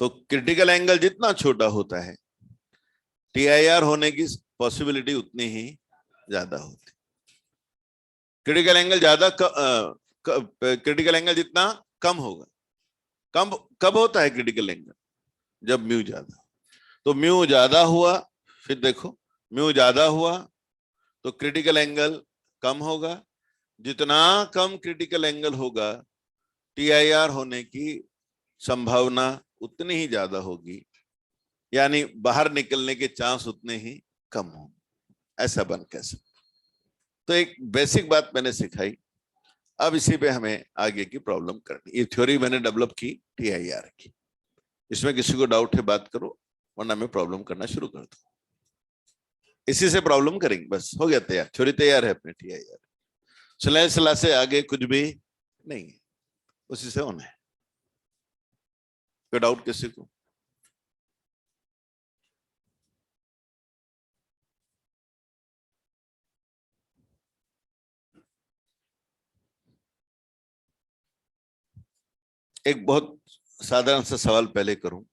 तो क्रिटिकल एंगल जितना छोटा होता है टीआईआर होने की पॉसिबिलिटी उतनी ही ज्यादा होती। क्रिटिकल एंगल ज्यादा क्रिटिकल एंगल जितना कम होगा, कम कब होता है क्रिटिकल एंगल? जब म्यू ज्यादा। तो म्यू ज्यादा हुआ, फिर देखो म्यू ज्यादा हुआ तो क्रिटिकल एंगल कम होगा। जितना कम क्रिटिकल एंगल होगा टीआईआर होने की संभावना उतनी ही ज्यादा होगी, यानी बाहर निकलने के चांस उतने ही कम होंगे। ऐसा बन कैसे? तो एक बेसिक बात मैंने सिखाई, अब इसी पे हमें आगे की प्रॉब्लम करनी। ये थ्योरी मैंने डेवलप की टीआईआर की। इसमें किसी को डाउट है बात करो, वरना मैं प्रॉब्लम करना शुरू कर दूं। इसी से प्रॉब्लम करेंगे, बस हो गया तैयार, थ्योरी तैयार है अपने टीआईआर। सलाह से आगे कुछ भी नहीं है, उसी से होना है। कोई डाउट किसी को? एक बहुत साधारण सा सवाल पहले करूं।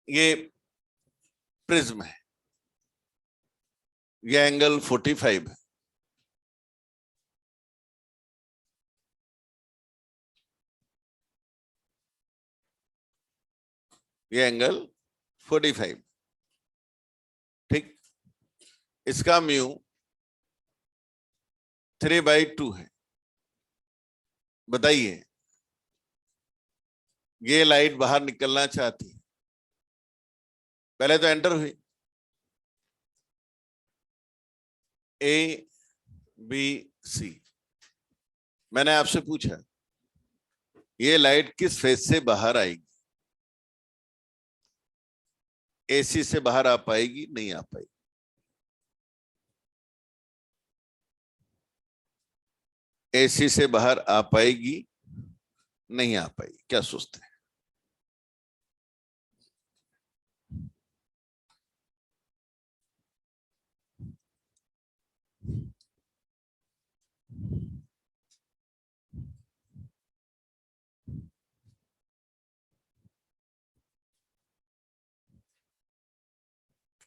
ये प्रिज्म है, ये एंगल 45 है, ये एंगल 45, ठीक। इसका म्यू 3/2 है। बताइए, ये लाइट बाहर निकलना चाहती है, पहले तो एंटर हुई ए बी सी। मैंने आपसे पूछा ये लाइट किस फेज से बाहर आएगी? एसी से बाहर आ पाएगी? नहीं आ पाएगी। एसी से बाहर आ पाएगी? नहीं आ पाएगी। क्या सोचते हैं?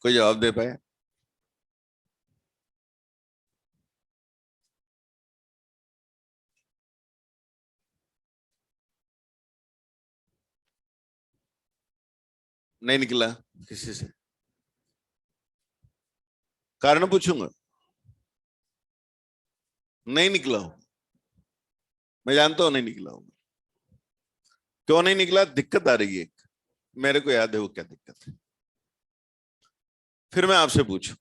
कोई जवाब दे पाए? नहीं निकला किसी से? कारण पूछूंगा? नहीं निकला हूं, मैं जानता हूं नहीं निकला हूं। क्यों नहीं निकला? दिक्कत आ रही है एक, मेरे को याद है वो क्या दिक्कत है। फिर मैं आपसे पूछूं,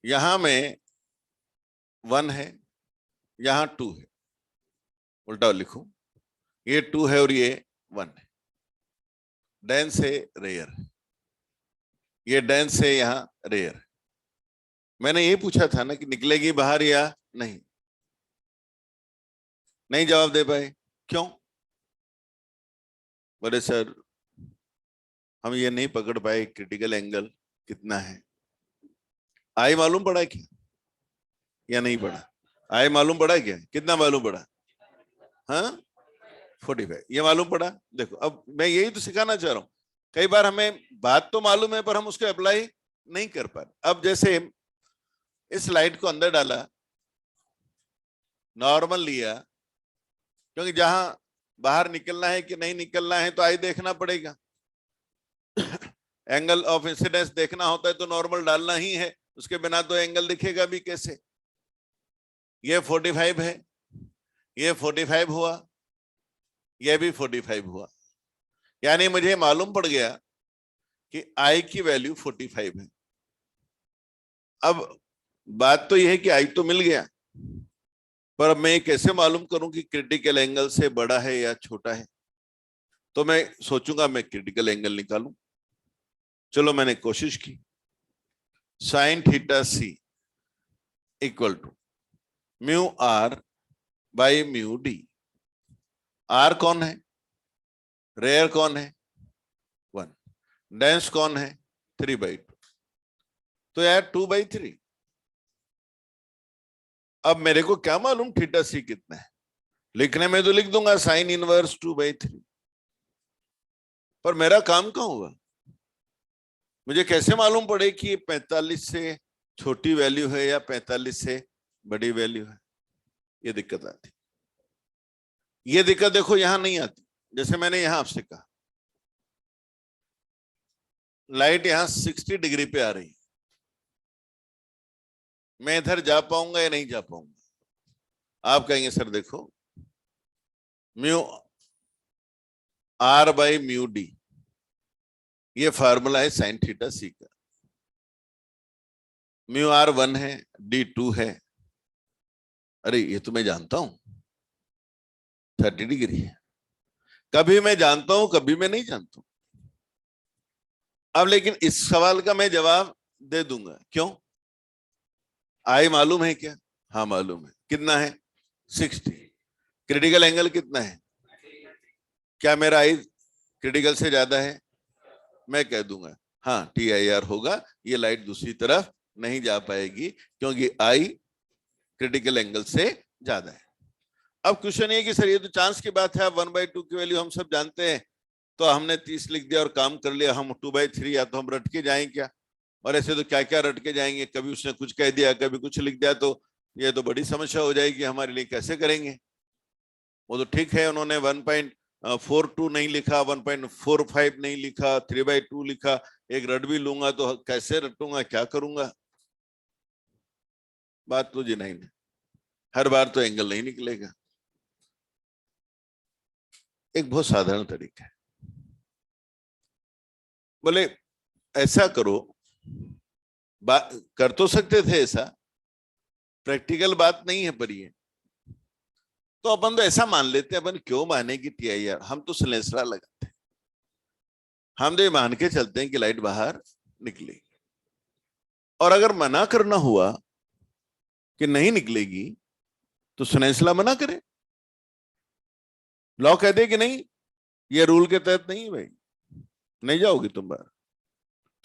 यहां में 1 है, यहां 2 है, उल्टा लिखूं, ये 2 है और ये 1 है। डेंस है, रेयर है, ये डेंस है, यहां रेयर है। मैंने ये पूछा था ना कि निकलेगी बाहर या नहीं? नहीं जवाब दे पाए, क्यों? बोले सर हम ये नहीं पकड़ पाए क्रिटिकल एंगल कितना है। आई मालूम पड़ा क्या या नहीं पड़ा? आई मालूम पड़ा क्या? कितना मालूम पड़ा? हाँ 45 ये मालूम पड़ा। देखो अब मैं यही तो सिखाना चाह रहा हूं। कई बार हमें बात तो मालूम है पर हम उसको अप्लाई नहीं कर पा रहे। अब जैसे इस लाइट को अंदर डाला, नॉर्मल लिया, क्योंकि जहां बाहर निकलना है कि नहीं निकलना है तो आई देखना पड़ेगा। एंगल ऑफ इंसिडेंस देखना होता है तो नॉर्मल डालना ही है, उसके बिना तो एंगल दिखेगा भी कैसे। ये 45 है, ये 45 हुआ, ये भी 45 हुआ, यानी मुझे मालूम पड़ गया कि आई की वैल्यू 45 है। अब बात तो यह है कि आई तो मिल गया, पर अब मैं कैसे मालूम करूं कि क्रिटिकल एंगल से बड़ा है या छोटा है? तो मैं सोचूंगा मैं क्रिटिकल एंगल निकालूं। चलो मैंने कोशिश की। Sine theta C equal to mu R by mu D. R कौन है? रेयर कौन है? 1। डेंस कौन है? 3/2। तो यार 2/3। अब मेरे को क्या मालूम थीटा सी कितना है? लिखने में तो लिख दूंगा साइन इनवर्स 2/3, पर मेरा काम कहाँ हुआ? मुझे कैसे मालूम पड़े कि 45 से छोटी वैल्यू है या 45 से बड़ी वैल्यू है? ये दिक्कत आती। ये दिक्कत देखो यहां नहीं आती। जैसे मैंने यहां आपसे कहा लाइट यहां 60 डिग्री पे आ रही है, मैं इधर जा पाऊंगा या नहीं जा पाऊंगा? आप कहेंगे सर देखो mu R by mu D, ये फार्मूला है साइन थीटा सी का। म्यू आर 1 है, डी 2 है। अरे ये तो मैं जानता हूं 30 डिग्री है। कभी मैं जानता हूं, कभी मैं नहीं जानता हूं। अब लेकिन इस सवाल का मैं जवाब दे दूंगा। क्यों? आई मालूम है क्या? हाँ मालूम है। कितना है? 60। क्रिटिकल एंगल कितना है? क्या मेरा आई क्रिटिकल से ज्यादा है? मैं कह दूंगा हाँ TIR होगा, ये लाइट दूसरी तरफ नहीं जा पाएगी क्योंकि आई क्रिटिकल एंगल से ज्यादा है। अब क्वेश्चन ये कि सर ये तो चांस की बात है, 1/2 की वैल्यू हम सब जानते हैं, तो हमने 30 लिख दिया और काम कर लिया, हम 2/3 या तो हम रट के जाएं क्या? और ऐसे तो क्या क्या रट के जाएंगे, कभी उसने कुछ कह दिया कभी कुछ लिख दिया, तो ये तो बड़ी समस्या हो जाएगी हमारे लिए। कैसे करेंगे? वो तो ठीक है उन्होंने 1.42 नहीं लिखा, 1.45 नहीं लिखा, 3/2 लिखा, एक रट भी लूंगा तो कैसे रटूंगा, क्या करूंगा? बात तो जी नहीं, हर बार तो एंगल नहीं निकलेगा। एक बहुत साधारण तरीका है। बोले ऐसा करो, बात कर तो सकते थे ऐसा, प्रैक्टिकल बात नहीं है पर ये तो अपन तो ऐसा मान लेते हैं। अपन क्यों माने कि TIR? हम तो सलेंसरा लगाते हैं, हम तो ये मान के चलते हैं कि लाइट बाहर निकलेगी। और अगर मना करना हुआ कि नहीं निकलेगी तो सलेंसरा मना करे, लॉ कह दे कि नहीं ये रूल के तहत नहीं है भाई, नहीं जाओगी तुम बाहर।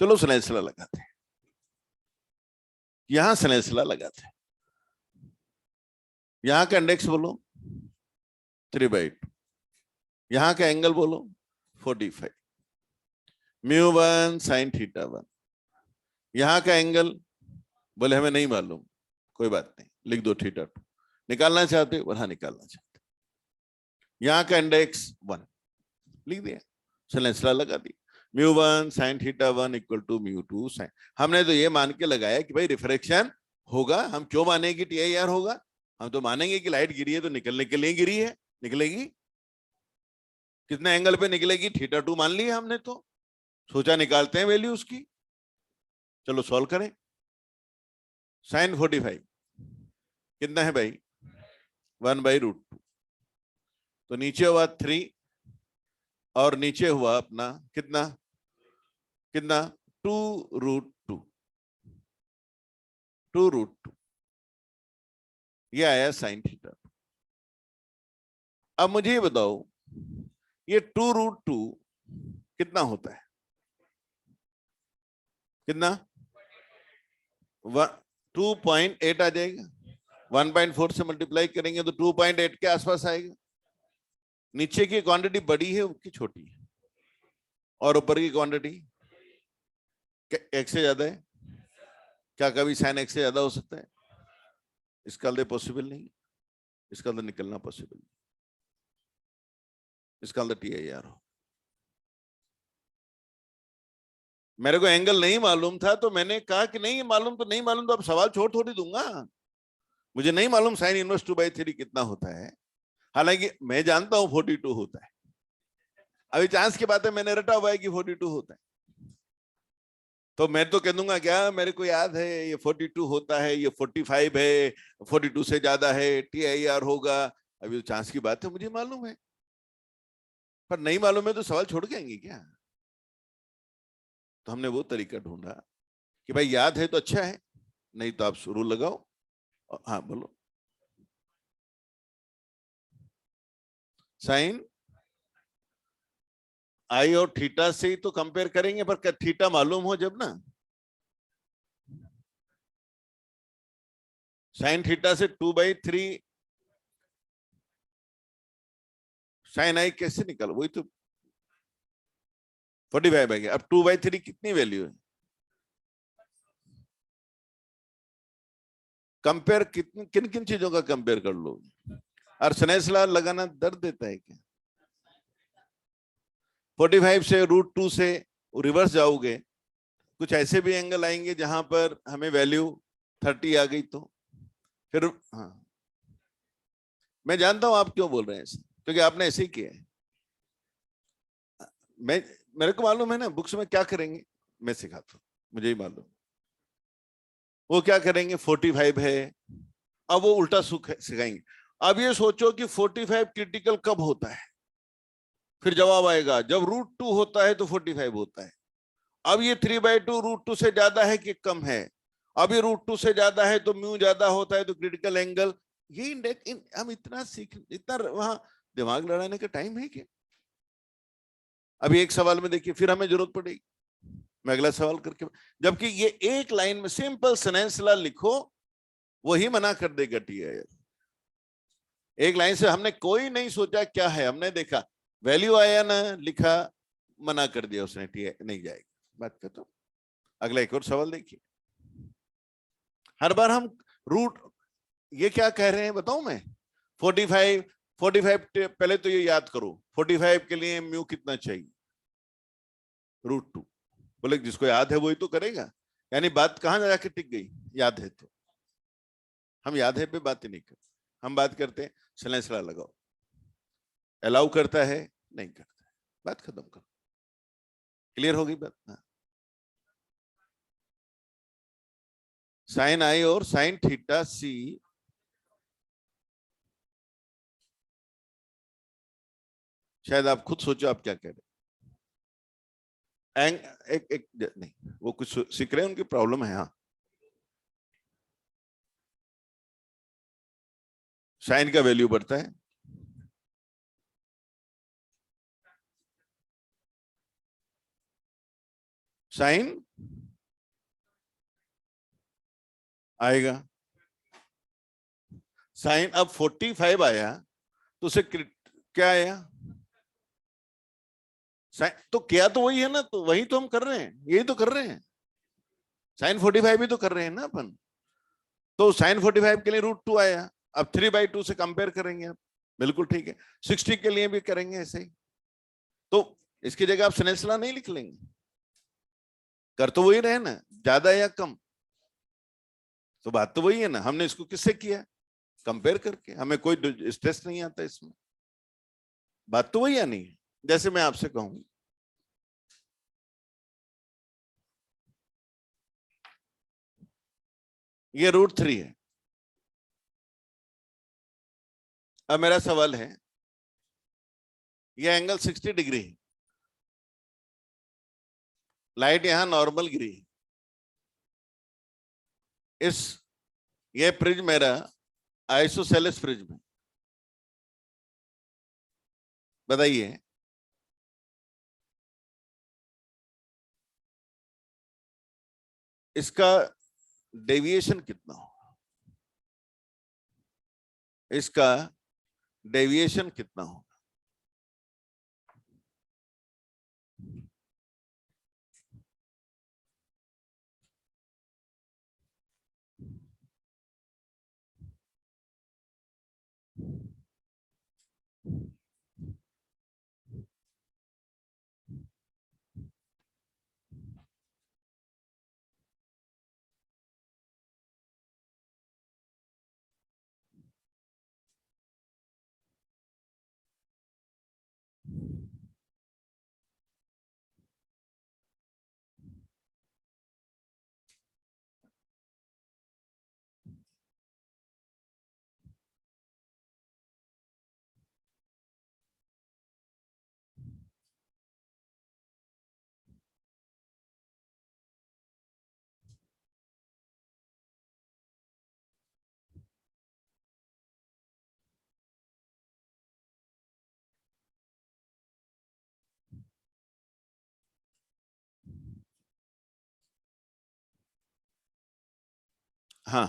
चलो सलेंसरा लगाते हैं, यहां सलेंसरा लगाते हैं। यहां का इंडेक्स बोलो 3/2, यहां का एंगल बोलो 45, μ1 sin θ1। यहां का एंगल बोले हमें नहीं मालूम, कोई बात नहीं, लिख दो θ2। निकालना चाहते हो? हाँ निकालना चाहते। यहां का इंडेक्स 1 लिख दिया, सलेंसरा लगा दी। μ1 sin θ1 इक्वल टू μ2 sin। हमने तो ये मान के लगाया कि भाई रिफ्रैक्शन होगा। हम क्यों मानेंगे TIR होगा? हम तो मानेंगे कि लाइट गिरी है तो निकलने के लिए गिरी है, निकलेगी। कितने एंगल पे निकलेगी? θ2 मान लिया हमने, तो सोचा निकालते हैं वैल्यू उसकी। चलो सॉल्व करें। sin 45 कितना है भाई? 1/√2। तो नीचे हुआ 3 और नीचे हुआ अपना कितना कितना 2√2, 2√2। ये आया sin θ। अब मुझे ये बताओ ये 2√2 कितना होता है? कितना? 2.8 आ जाएगा। 1.4 से मल्टीप्लाई करेंगे तो 2.8 के आसपास आएगा। नीचे की क्वांटिटी बड़ी है उसकी छोटी है, और ऊपर की क्वांटिटी x से ज्यादा है। क्या कभी sin x से ज्यादा हो सकता है? इसका तो पॉसिबल नहीं, इसका तो निकलना पॉसिबल नहीं, इसका तो TIR हो। मेरे को एंगल नहीं मालूम था तो मैंने कहा कि नहीं मालूम तो नहीं मालूम, तो अब सवाल छोड़ थोड़ी दूंगा। मुझे नहीं मालूम साइन इनवर्स 2/3 कितना होता है, हालांकि मैं जानता हूं 42 होता है। अभी चांस की बात है, मैंने रटा हुआ है कि 42 होता है, तो मैं तो कह दूंगा क्या मेरे को याद है ये 42 होता है, ये 45 है, 42 से ज्यादा है, TIR होगा। अभी तो चांस की बात है, मुझे मालूम है, पर नहीं मालूम है तो सवाल छोड़ के आएंगे क्या? तो हमने वो तरीका ढूंढा कि भाई याद है तो अच्छा है, नहीं तो आप शुरू लगाओ। हाँ बोलो। साइन आई और थीटा से ही तो कंपेयर करेंगे, पर थीटा मालूम हो जब ना। साइन थीटा से 2/3 साइन आई कैसे निकल, वही तो 45 आ गया। अब 2/3 कितनी वैल्यू है? कंपेयर किन किन किन चीजों का कंपेयर कर लो? अर्सनेस लॉ लगाना दर्द देता है क्या? 45 से √2 से रिवर्स जाओगे, कुछ ऐसे भी एंगल आएंगे जहां पर हमें वैल्यू 30 आ गई तो फिर। हाँ, मैं जानता हूं आप क्यों बोल रहे हैं ऐसे, क्योंकि आपने ऐसे ही किया है। मैं मेरे को मालूम है ना बुक्स में क्या करेंगे, मैं सिखाता हूँ, मुझे ही मालूम। वो क्या करेंगे, 45 है, अब वो उल्टा सिखाएंगे। अब ये सोचो कि 45 क्रिटिकल कब होता है, फिर जवाब आएगा जब √2 होता है तो 45 होता है। अब ये 3/2 √2 से ज्यादा है कि कम है? अब ये √2 से ज्यादा है तो म्यू ज्यादा होता है तो क्रिटिकल एंगल। ये हम इतना सीख, इतना वहां दिमाग लड़ाने का टाइम है क्या? अभी एक सवाल में देखिए, फिर हमें जरूरत पड़ेगी, मैं अगला सवाल करके, जबकि ये एक लाइन में सिंपल सेनेंस ला लिखो, वही मना कर देगा TIR। एक लाइन से हमने कोई नहीं सोचा क्या है, हमने देखा वैल्यू आया ना, लिखा, मना कर दिया उसने, TIR नहीं जाएगा, बात कर। तो अगला एक और सवाल देखिए। हर बार हम रूट, ये क्या कह रहे हैं बताऊं मैं? 45, 45 पहले तो ये याद करो, 45 के लिए म्यू कितना चाहिए, √2। बोले जिसको याद है वही तो करेगा, यानी बात कहां जाके टिक गई, याद है तो। हम याद है पे बात ही नहीं करते, हम बात करते हैं सलेंसला लगाओ, अलाउ करता है नहीं करता है, बात खत्म करो। क्लियर होगी बात? हाँ। साइन आई और साइन थीटा सी, शायद आप खुद सोचो आप क्या कह रहे हैं। एक एक नहीं, वो कुछ सीख रहे हैं, उनकी प्रॉब्लम है। हाँ, साइन का वैल्यू बढ़ता है, साइन आएगा। साइन अब 45 आया तो उसे क्या आया, साइन तो क्या, तो वही है ना, तो वही तो हम कर रहे हैं, यही तो कर रहे हैं, साइन 45 भी तो कर रहे हैं ना अपन। तो साइन 45 के लिए √2 आया, अब 3/2 से कंपेयर करेंगे आप, बिल्कुल ठीक है। 60 के लिए भी करेंगे ऐसे ही, तो इसकी जगह आप स्नेल्सला नहीं लिख लेंगे? कर तो वही रहे ना, ज्यादा या कम, तो बात तो वही है ना। हमने इसको किससे किया, कंपेयर करके, हमें कोई स्ट्रेस नहीं आता इसमें, बात तो वही है नहीं। जैसे मैं आपसे कहूं, ये √3 है, अब मेरा सवाल है, ये एंगल 60 डिग्री है, लाइट यहां नॉर्मल गिरी है, इस ये प्रिज्म मेरा आइसोसेलेस प्रिज्म है, बताइए इसका डेविएशन कितना हो, इसका डेविएशन कितना हो? हाँ,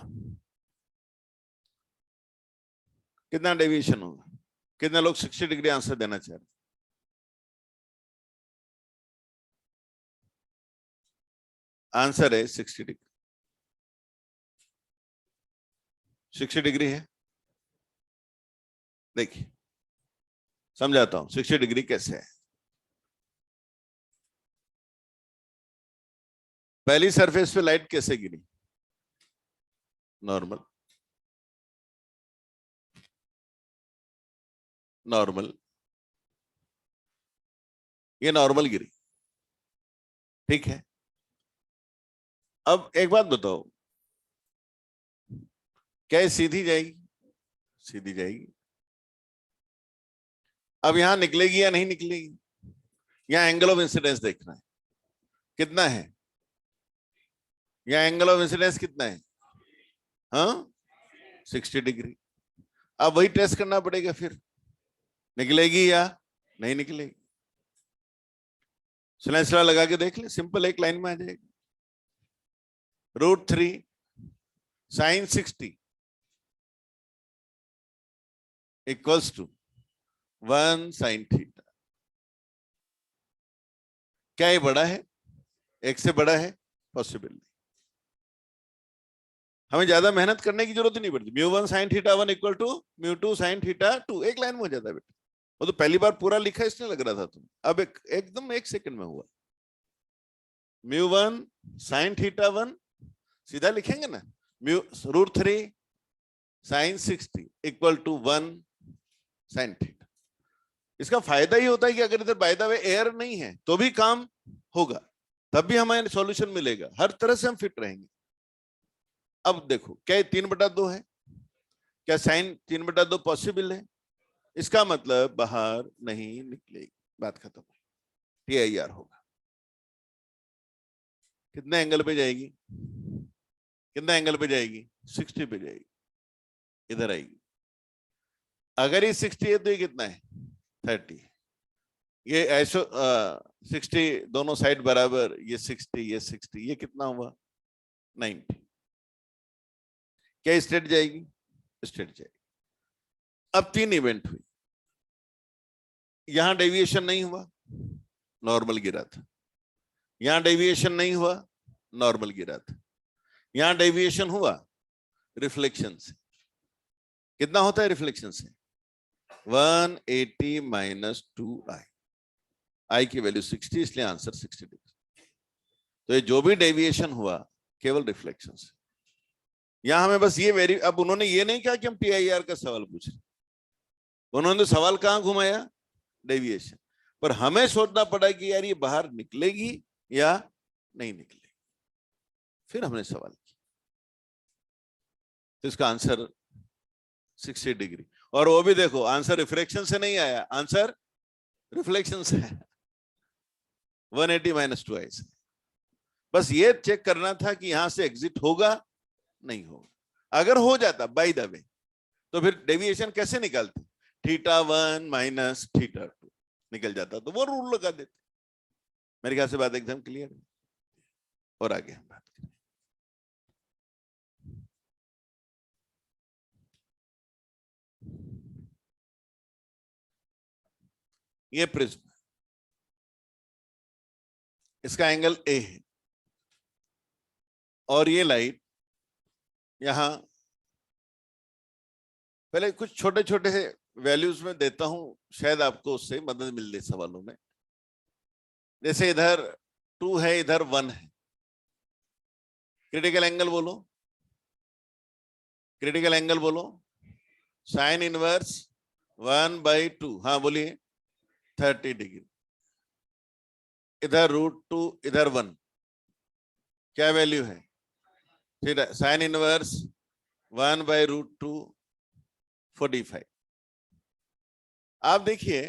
कितना डेविएशन होगा? कितने लोग 60 डिग्री आंसर देना चाह रहे? आंसर है 60 डिग्री। 60 डिग्री है। देखिए समझाता हूं 60 डिग्री कैसे है। पहली सरफेस पे लाइट कैसे गिरी? नॉर्मल, नॉर्मल, ये नॉर्मल गिरी, ठीक है। अब एक बात बताओ, क्या ये सीधी जाएगी? सीधी जाएगी। अब यहां निकलेगी या नहीं निकलेगी? यहां एंगल ऑफ इंसिडेंस देखना है, कितना है? यहां एंगल ऑफ इंसिडेंस कितना है? हाँ, 60 डिग्री। अब वही टेस्ट करना पड़ेगा, फिर निकलेगी या नहीं निकलेगी। सिला लगा के देख ले, सिंपल एक लाइन में आ जाएगी। √3 sin 60 equals to 1 sin theta. क्या ये बड़ा है? एक से बड़ा है? पॉसिबल नहीं। हमें ज्यादा मेहनत करने की जरूरत ही नहीं पड़ती। μ1 sin theta 1 equal to μ2 sin theta 2, एक लाइन में हो जाता है बेटा। वो तो पहली बार पूरा लिखा इसलिए लग रहा था तुम, अब एकदम एक सेकंड में हुआ। μ1 sin थीटा 1 सीधा लिखेंगे ना, √3 sin 60 equal to 1 sin theta. इसका फायदा ही होता है कि अगर इधर बाय द वे एयर नहीं है तो भी काम होगा, तब भी हमें सॉल्यूशन मिलेगा, हर तरह से हम फिट रहेंगे। अब देखो, क्या 3/2 है? क्या साइन 3/2 पॉसिबल है? इसका मतलब बाहर नहीं निकलेगी, बात खत्म। TIR होगा। कितने एंगल पे जाएगी? कितना एंगल पे जाएगी? 60 पे जाएगी, इधर आएगी। अगर ये 60 है तो ये कितना है? 30। ये ऐसो 60 दोनों साइड बराबर, ये 60 ये 60, ये कितना हुआ? 90। क्या स्ट्रेट जाएगी? स्ट्रेट जाएगी। अब 3 इवेंट हुई। यहां डेविएशन नहीं हुआ, नॉर्मल गिरा था। यहां डेविएशन नहीं हुआ, नॉर्मल गिरा था। यहां डेविएशन हुआ रिफ्लेक्शन से। कितना होता है रिफ्लेक्शन से? 180 माइनस 2i। आई की वैल्यू 60, इसलिए आंसर 60 डिग्री। तो ये जो भी डेविएशन हुआ केवल रिफ्लेक्शन से। यहां हमें बस ये अब उन्होंने ये नहीं कहा कि हम TIR का सवाल पूछ रहे, उन्होंने सवाल कहां घुमाया? डेविएशन पर। हमें सोचना पड़ा कि यार ये बाहर निकलेगी या नहीं निकलेगी, फिर हमने सवाल किया। तो इसका आंसर 60 डिग्री। और वो भी देखो, आंसर रिफ्लेक्शन से नहीं आया, आंसर रिफ्लेक्शन से है, 180 माइनस 2i से। बस ये चेक करना था कि यहां से एग्जिट होगा नहीं होगा। अगर हो जाता बाय द वे तो फिर डेविएशन कैसे निकालते? θ1 माइनस θ2 निकल जाता, तो वो रूल लगा देते। मेरे ख्याल से बात एकदम क्लियर है। और आगे हम बात करें। ये प्रिज्म, इसका एंगल A है, और ये लाइट यहां, पहले कुछ छोटे छोटे वैल्यूज में देता हूं, शायद आपको उससे मदद मिल जाए सवालों में। जैसे इधर 2 है, इधर 1 है। क्रिटिकल एंगल बोलो, क्रिटिकल एंगल बोलो। साइन इनवर्स 1/2, हाँ बोलिए, 30 डिग्री। इधर √2, इधर 1, क्या वैल्यू है? फिर साइन इनवर्स 1/√2, 45। आप देखिए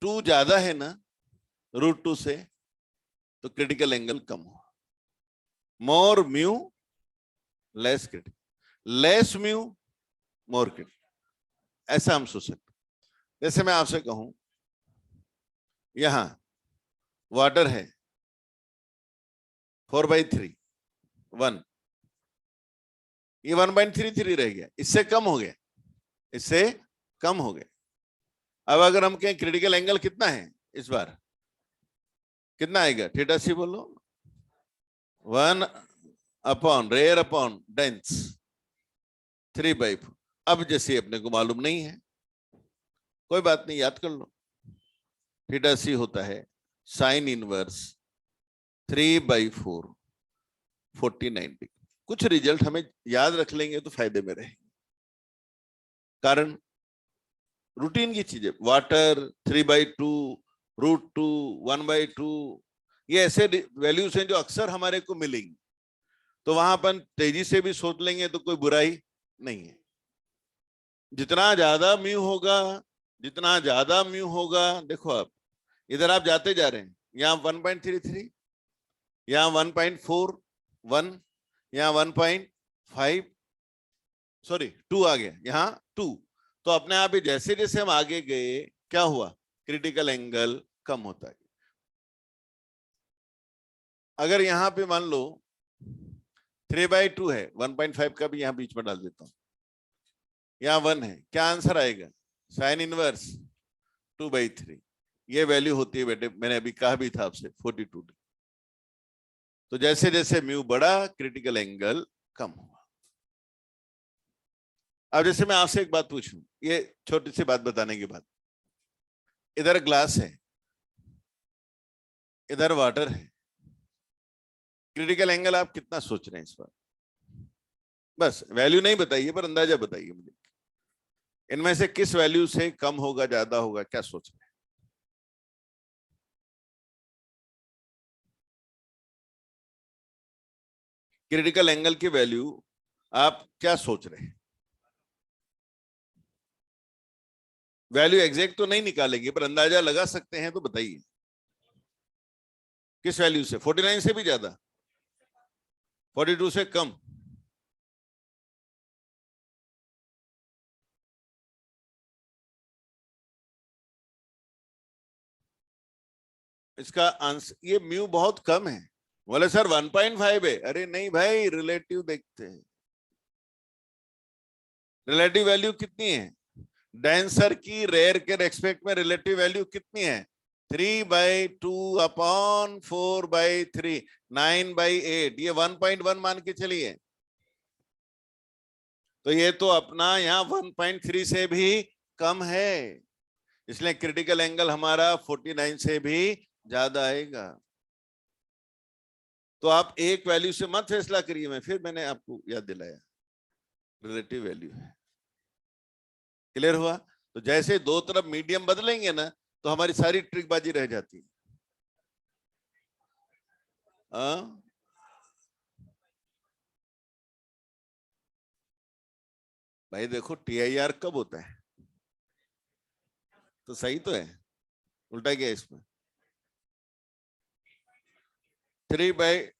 2 ज्यादा है ना √2 से, तो क्रिटिकल एंगल कम हो। More mu less critical, less mu more critical, ऐसा हम सोच सकते। जैसे मैं आपसे कहूं यहां वाटर है 4/3, 1, ये 1.33 रह गया, इससे कम हो गया, इससे कम हो गया। अब अगर हम कहें क्रिटिकल एंगल कितना है इस बार, कितना आएगा थीटा सी बोलो, 1 अपॉन रेयर अपॉन डेंस 3/4। अब जैसे अपने को मालूम नहीं है, कोई बात नहीं, याद कर लो, थीटा सी होता है साइन इनवर्स 3/4 49 डिग्री। कुछ रिजल्ट हमें याद रख लेंगे तो फायदे में रहेंगे, कारण रूटीन की चीजें, वाटर 3/2 √2 1/2, ये ऐसे वैल्यूज हैं जो अक्सर हमारे को मिलेंगी, तो वहां अपन तेजी से भी सोच लेंगे तो कोई बुराई नहीं है। जितना ज्यादा म्यू होगा, जितना ज्यादा म्यू होगा, देखो आप इधर आप जाते जा रहे हैं, यहाँ 1.33, यहाँ 1.41, यहाँ 1.5, सॉरी 2 आ गया, यहाँ 2, तो अपने आप ही जैसे जैसे हम आगे गए क्या हुआ, क्रिटिकल एंगल कम होता है। अगर यहां पे मान लो 3/2 है, 1.5 का भी यहां बीच में डाल देता हूं, यहाँ 1 है, क्या आंसर आएगा, साइन इनवर्स 2/3। ये वैल्यू होती है बेटे, मैंने अभी कहा भी था आपसे 42 डिग्री। तो जैसे जैसे म्यू बढ़ा क्रिटिकल एंगल कम हुआ। अब जैसे मैं आपसे एक बात पूछूं, ये छोटी सी बात बताने के बाद, इधर ग्लास है, इधर वाटर है, क्रिटिकल एंगल आप कितना सोच रहे हैं इस बार, बस वैल्यू नहीं बताइए पर अंदाजा बताइए मुझे, इनमें से किस वैल्यू से कम होगा ज्यादा होगा, क्या सोच रहे हैं? क्रिटिकल एंगल की वैल्यू आप क्या सोच रहे हैं? वैल्यू एग्जैक्ट तो नहीं निकालेंगे पर अंदाजा लगा सकते हैं, तो बताइए किस वैल्यू से, 49 से भी ज्यादा, 42 से कम? इसका आंसर, ये म्यू बहुत कम है, बोले सर 1.5 है, अरे नहीं भाई, रिलेटिव देखते हैं, रिलेटिव वैल्यू कितनी है, डेंसर की रेयर के रेस्पेक्ट में रिलेटिव वैल्यू कितनी है, 3/2 अपॉन 4/3 9/8, ये 1.1 मान के चलिए, तो ये तो अपना यहाँ 1.3 से भी कम है, इसलिए क्रिटिकल एंगल हमारा 49 से भी ज्यादा आएगा। तो आप एक वैल्यू से मत फैसला करिए, मैं फिर मैंने आपको याद दिलाया रिलेटिव वैल्यू है। क्लियर हुआ? तो जैसे दो तरफ मीडियम बदलेंगे ना तो हमारी सारी ट्रिकबाजी रह जाती है। भाई देखो TIR कब होता है, तो सही तो है, उल्टा क्या है इसमें, 3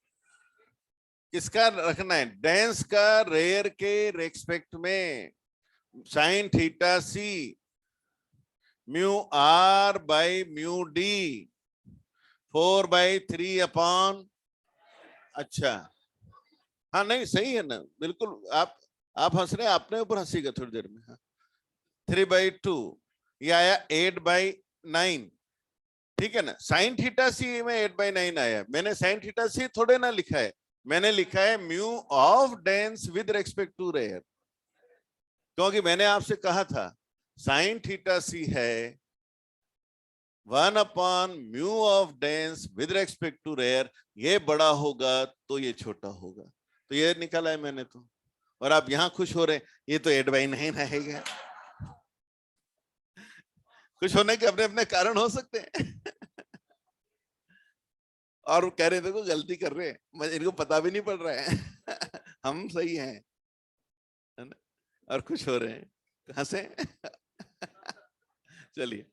किसका रखना है, डेंस का रेयर के रेस्पेक्ट में, sine theta C mu R by mu D 4/3 upon, अच्छा हाँ नहीं सही है ना, बिल्कुल आप हंस रहे हैं, आपने ऊपर हंसीगा थोड़ी देर में। हाँ 3/2, ये आया 8/9, ठीक है ना, साइन थीटा सी में 8/9 आया, मैंने साइन थीटा सी थोड़े ना लिखा है, मैंने लिखा है mu of dense with respect to rare, क्योंकि मैंने आपसे कहा था साइन थीटा सी है 1 upon mu of dense with respect to rare, ये बड़ा होगा तो ये छोटा होगा, तो ये निकाला है मैंने तो, और आप यहां खुश हो रहे हैं, ये तो 8/9 रहेगा। खुश होने के अपने अपने कारण हो सकते हैं। और कह रहे थे को गलती कर रहे हैं, इनको पता भी नहीं पड़ रहा है। हम सही हैं, है ना, और खुश हो रहे हैं, हंसे। चलिए,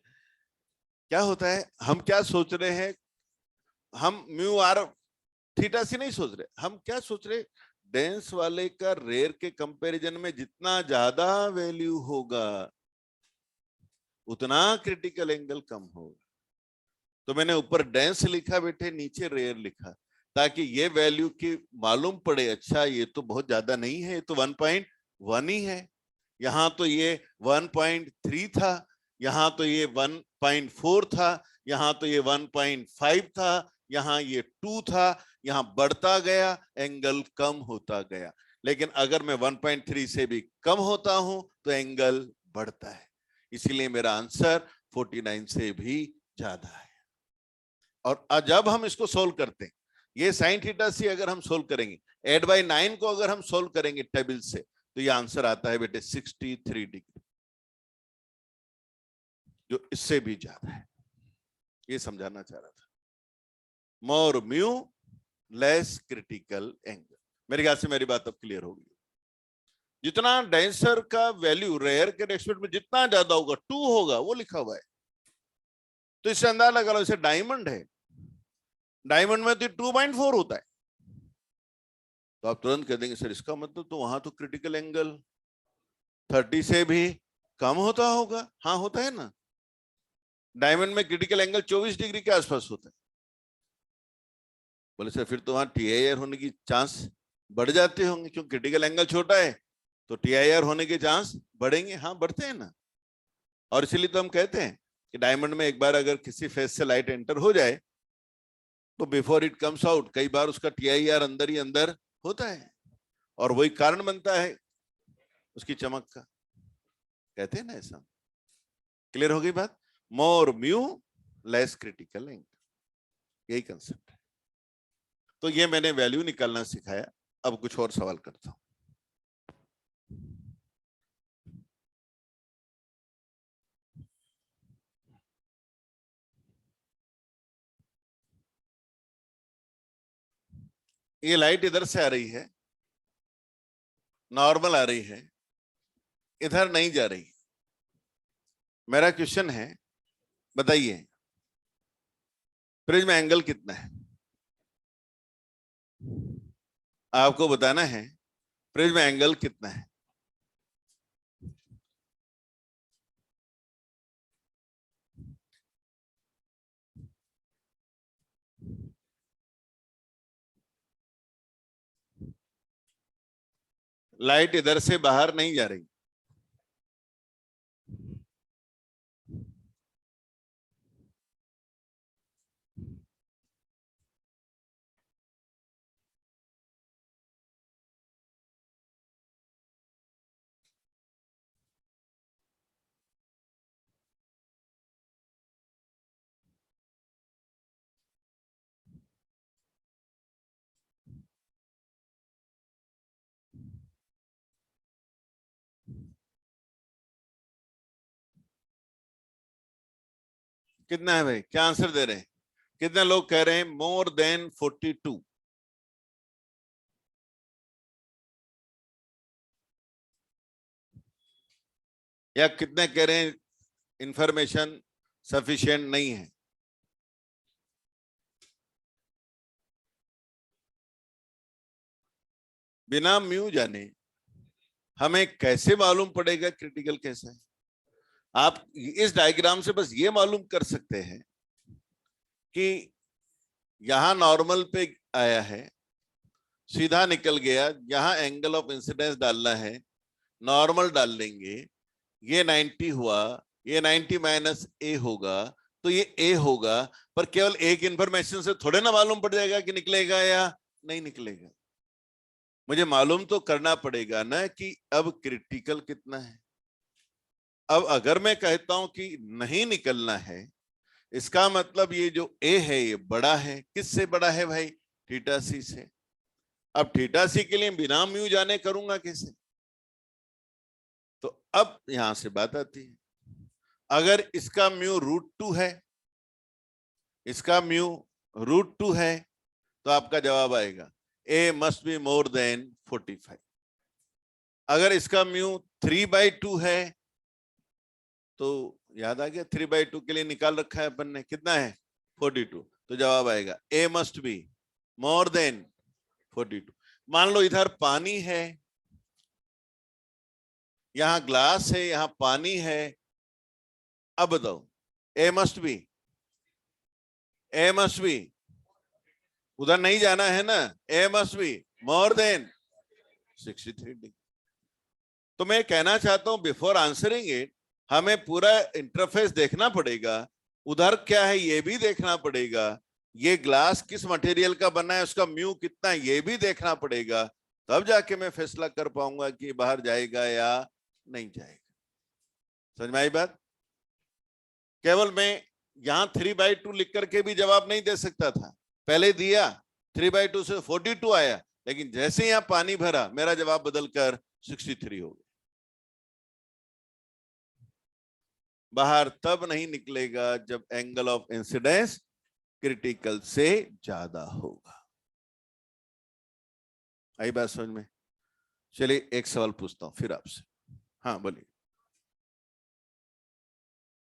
क्या होता है, हम क्या सोच रहे हैं, हम म्यू आर थीटा से नहीं सोच रहे, हम क्या सोच रहे, डेंस वाले का रेयर के कंपैरिजन में जितना ज्यादा वैल्यू होगा उतना क्रिटिकल एंगल कम होगा। तो मैंने ऊपर डेंस लिखा बेटे, नीचे रेयर लिखा, ताकि ये वैल्यू की मालूम पड़े, अच्छा ये तो बहुत ज्यादा नहीं है, ये तो 1.1 ही है, यहाँ तो ये 1.3 था, यहाँ तो ये 1.4 था, यहाँ तो ये 1.5 था, यहाँ ये 2 था, यहाँ बढ़ता गया, एंगल कम होता गया। लेकिन अगर मैं 1.3 से भी कम होता हूं तो एंगल बढ़ता है, इसीलिए मेरा आंसर 49 से भी ज्यादा है। और जब हम इसको सोल्व करते हैं, ये साइन थीटा सी अगर हम सोल्व करेंगे, 8/9 को अगर हम सोल्व करेंगे टेबल से, तो ये आंसर आता है बेटे 63 डिग्री, जो इससे भी ज्यादा है। ये समझाना चाह रहा था। मोर म्यू लेस क्रिटिकल एंगल। मेरे ख्याल से मेरी बात अब क्लियर होगी। जितना डेंसर का वैल्यू रेयर के रेस्पेक्ट में जितना ज्यादा होगा, 2 होगा, वो लिखा हुआ है, तो इससे अंदाजा लगा लो, इसे डायमंड है, डायमंड में तो 2.4 होता है, तो आप तुरंत कह देंगे सर इसका मतलब तो वहां तो क्रिटिकल एंगल 30 से भी कम होता होगा। हाँ होता है ना, डायमंड में क्रिटिकल एंगल 24 डिग्री के आसपास होता है। बोले सर फिर तो वहां TIR होने की चांस बढ़ जाते होंगे, क्योंकि क्रिटिकल एंगल छोटा है तो TIR होने के चांस बढ़ेंगे। हाँ बढ़ते हैं ना, और इसीलिए तो हम कहते हैं कि डायमंड में एक बार अगर किसी फेस से लाइट एंटर हो जाए तो बिफोर इट कम्स आउट कई बार उसका TIR अंदर ही अंदर होता है, और वही कारण बनता है उसकी चमक का, कहते हैं ना ऐसा। क्लियर हो गई बात? मोर म्यू लेस क्रिटिकल एंगल, यही कंसेप्ट है। तो ये मैंने वैल्यू निकालना सिखाया। अब कुछ और सवाल करता हूं। ये लाइट इधर से आ रही है, नॉर्मल आ रही है, इधर नहीं जा रही। मेरा क्वेश्चन है, बताइए प्रिज्म एंगल कितना है? आपको बताना है प्रिज्म एंगल कितना है। लाइट इधर से बाहर नहीं जा रही, कितना है भाई? क्या आंसर दे रहे हैं? कितने लोग कह रहे हैं मोर देन 42? या कितने कह रहे हैं इंफॉर्मेशन सफिशिएंट नहीं है? बिना म्यू जाने हमें कैसे मालूम पड़ेगा क्रिटिकल कैसा है? आप इस डायग्राम से बस ये मालूम कर सकते हैं कि यहां नॉर्मल पे आया है, सीधा निकल गया, यहां एंगल ऑफ इंसिडेंस डालना है, नॉर्मल डाल लेंगे, ये 90 हुआ, ये 90 माइनस ए होगा, तो ये ए होगा। पर केवल एक इंफॉर्मेशन से थोड़े ना मालूम पड़ जाएगा कि निकलेगा या नहीं निकलेगा। मुझे मालूम तो करना पड़ेगा ना कि अब क्रिटिकल कितना है। अब अगर मैं कहता हूं कि नहीं निकलना है, इसका मतलब ये जो ए है ये बड़ा है। किससे बड़ा है भाई? थीटा सी से। अब थीटा सी के लिए बिना म्यू जाने करूंगा कैसे? तो अब यहां से बात आती है, अगर इसका म्यू √2 है, इसका म्यू √2 है, तो आपका जवाब आएगा ए मस्ट बी मोर देन 45। अगर इसका म्यू 3/2 है, तो याद आ गया 3/2 के लिए निकाल रखा है अपन ने, कितना है? 42। तो जवाब आएगा ए मस्ट बी मोर देन 42। मान लो इधर पानी है, यहां ग्लास है, यहां पानी है, अब बताओ ए मस्ट बी उधर नहीं जाना है ना, A must be more than 63 degree. तो मैं कहना चाहता हूं बिफोर आंसरिंग इट हमें पूरा इंटरफेस देखना पड़ेगा, उधर क्या है ये भी देखना पड़ेगा, ये ग्लास किस मटेरियल का बना है, उसका म्यू कितना है ये भी देखना पड़ेगा, तब जाके मैं फैसला कर पाऊंगा कि बाहर जाएगा या नहीं जाएगा। समझ में आई बात? केवल मैं यहां 3/2 लिख करके भी जवाब नहीं दे सकता था, पहले दिया 3/2 से 42 आया, लेकिन जैसे यहां पानी भरा मेरा जवाब बदलकर 63 हो गया। बाहर तब नहीं निकलेगा जब एंगल ऑफ इंसिडेंस क्रिटिकल से ज्यादा होगा। आई बात समझ में? चलिए एक सवाल पूछता हूं फिर आपसे। हाँ बोलिए।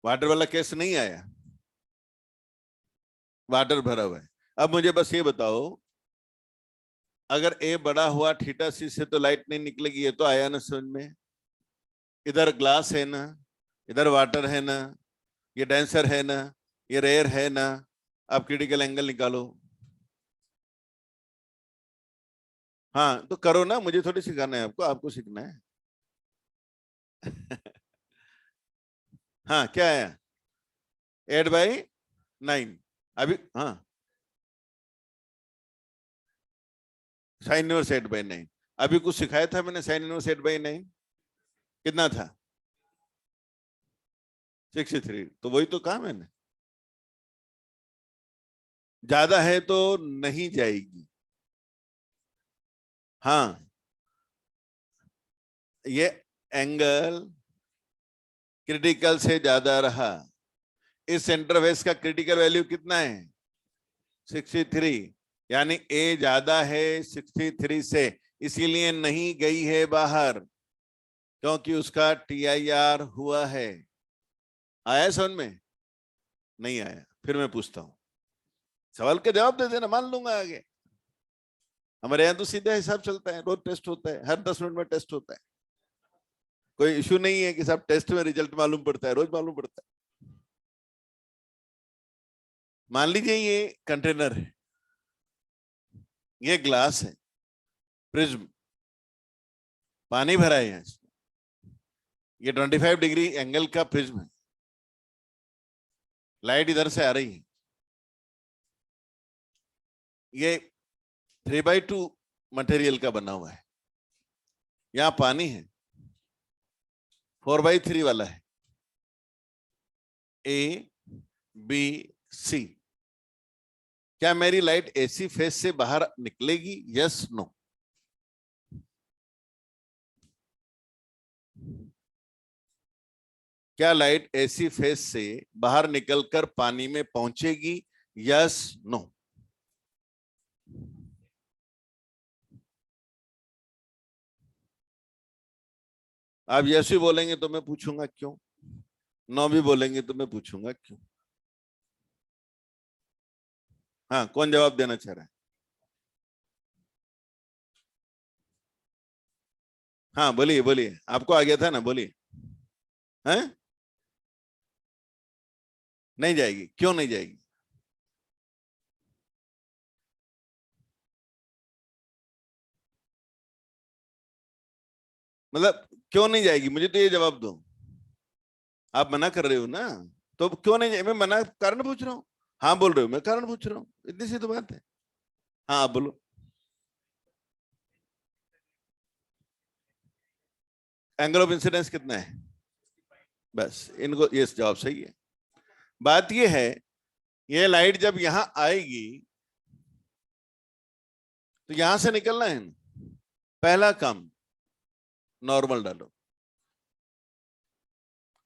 वाटर वाला केस नहीं आया, वाटर भरा हुआ है। अब मुझे बस ये बताओ, अगर ए बड़ा हुआ थीटा सी से तो लाइट नहीं निकलेगी, ये तो आया ना समझ में? इधर ग्लास है ना, इधर वाटर है ना, ये डेंसर है ना, ये रेयर है ना, आप क्रिटिकल एंगल निकालो। हाँ तो करो ना, मुझे थोड़ी सिखाना है आपको, आपको सीखना है। हाँ क्या है? 8/9 अभी। हाँ साइन इनवर्स 8/9 अभी कुछ सिखाया था मैंने, साइन इनवर्स 8/9 कितना था? 63। तो वही तो कहा मैंने, ज्यादा है तो नहीं जाएगी। हाँ ये एंगल क्रिटिकल से ज्यादा रहा, इस सेंटरफेस का क्रिटिकल वैल्यू कितना है? 63, यानी ए ज्यादा है 63 से, इसीलिए नहीं गई है बाहर, क्योंकि उसका TIR हुआ है। आया समझ में? नहीं आया? फिर मैं पूछता हूं, सवाल का जवाब दे देना, मान लूंगा आगे। हमारे यहाँ तो सीधा हिसाब चलता है, रोज टेस्ट होता है, हर 10 मिनट में टेस्ट होता है, कोई इशू नहीं है कि साहब टेस्ट में रिजल्ट मालूम पड़ता है, रोज मालूम पड़ता है। मान लीजिए ये कंटेनर है, ये ग्लास है, प्रिज्म, पानी भरा है यहाँ, ये 25 डिग्री एंगल का प्रिज्म है, लाइट इधर से आ रही है, ये 3/2 मटेरियल का बना हुआ है, यहां पानी है, 4/3 वाला है, ABC। क्या मेरी लाइट AC फेस से बाहर निकलेगी? Yes no? क्या लाइट AC फेस से बाहर निकलकर पानी में पहुंचेगी? Yes no? आप यस भी बोलेंगे तो मैं पूछूंगा क्यों, नो भी बोलेंगे तो मैं पूछूंगा क्यों। हाँ कौन जवाब देना चाह रहा है? हाँ बोलिए बोलिए, आपको आ गया था ना, बोलिए। हैं? नहीं जाएगी? क्यों नहीं जाएगी? मतलब क्यों नहीं जाएगी, मुझे तो ये जवाब दो। आप मना कर रहे हो ना, तो क्यों नहीं मैं मना कारण पूछ रहा हूँ। हाँ बोल रहे हो, मैं कारण पूछ रहा हूँ, इतनी सी तो बात है। हाँ आप बोलो। एंगल ऑफ इंसिडेंस कितना है? बस इनको, ये जवाब सही है। बात ये है, ये लाइट जब यहां आएगी तो यहां से निकलना है ना, पहला काम नॉर्मल डालो।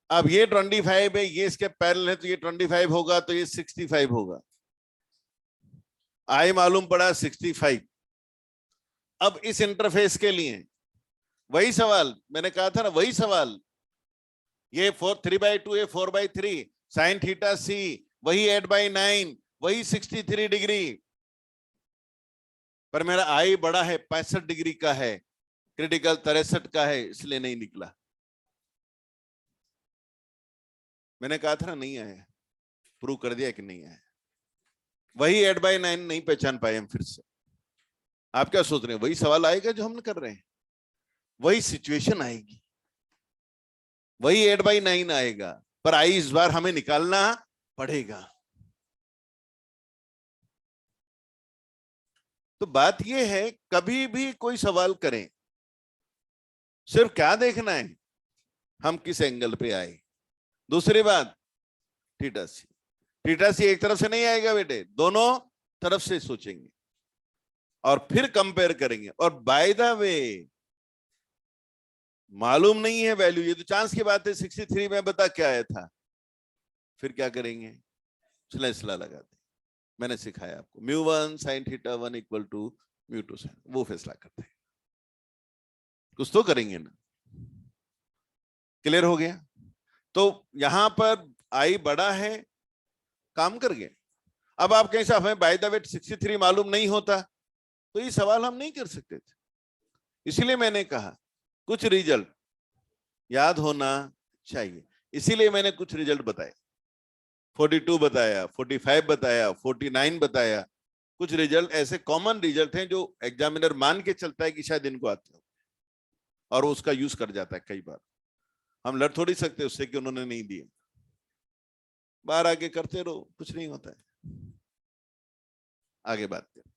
अब ये 25 है, ये इसके पैरेलल है, तो ये 25 होगा, तो ये 65 होगा। आई मालूम पड़ा 65। अब इस इंटरफेस के लिए वही सवाल मैंने कहा था ना, वही सवाल, ये 3/2 ये 4/3 साइन थीटा सी, वही 8/9, वही 63 डिग्री, पर मेरा आई बड़ा है, 65 डिग्री का है, क्रिटिकल 63 का है, इसलिए नहीं निकला। मैंने कहा था ना नहीं आया, प्रूव कर दिया कि नहीं आया। वही 8/9 नहीं पहचान पाए हम फिर से। आप क्या सोच रहे हैं वही सवाल आएगा जो हम कर रहे हैं, वही सिचुएशन आएगी, वही 8/9 आएगा, पर आई इस बार हमें निकालना पड़ेगा। तो बात यह है कभी भी कोई सवाल करें, सिर्फ क्या देखना है, हम किस एंगल पे आए। दूसरी बात, थीटा सी, थीटा सी एक तरफ से नहीं आएगा बेटे, दोनों तरफ से सोचेंगे और फिर कंपेयर करेंगे। और बाय द वे मालूम नहीं है वैल्यू, ये तो चांस की बात है, 63 में बता क्या आया था, फिर क्या करेंगे, स्ला लगा दे। मैंने सिखाया आपको μ1 sin θ1 इक्वल टू μ2 sin, वो फैसला करते हैं, कुछ तो करेंगे ना। क्लियर हो गया? तो यहां पर आई बड़ा है, काम कर गए। अब आप कैसे, हमें बाय द वे 63 मालूम नहीं होता तो ये सवाल हम नहीं कर सकते थे। इसीलिए मैंने कहा कुछ रिजल्ट याद होना चाहिए, इसीलिए मैंने कुछ रिजल्ट बताए, 42 बताया, 45 बताया, 49 बताया। कुछ रिजल्ट ऐसे कॉमन रिजल्ट हैं जो एग्जामिनर मान के चलता है कि शायद इनको आते हो, और वो उसका यूज कर जाता है। कई बार हम लड़ थोड़ी सकते उससे कि उन्होंने नहीं दिए, बाहर आगे करते रहो, कुछ नहीं होता है। आगे बात करें।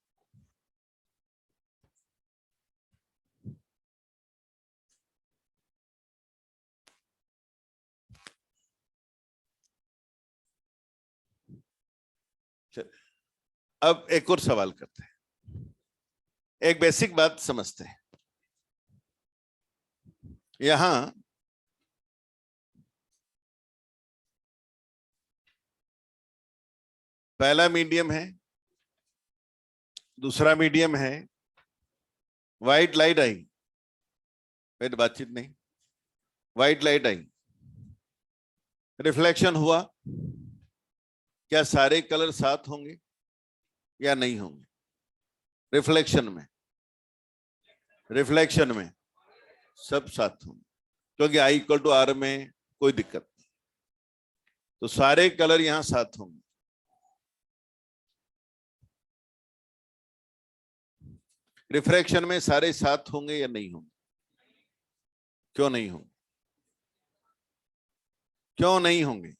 अब एक और सवाल करते हैं, एक बेसिक बात समझते हैं। यहां पहला मीडियम है, दूसरा मीडियम है, व्हाइट लाइट आई, वेट बातचीत नहीं, व्हाइट लाइट आई, रिफ्लेक्शन हुआ, क्या सारे कलर साथ होंगे या नहीं होंगे? रिफ्लेक्शन में सब साथ होंगे, क्योंकि आई इक्वल टू आर में कोई दिक्कत नहीं, तो सारे कलर यहां साथ होंगे। रिफ्रैक्शन में सारे साथ होंगे या नहीं होंगे? क्यों नहीं होंगे? क्यों नहीं होंगे?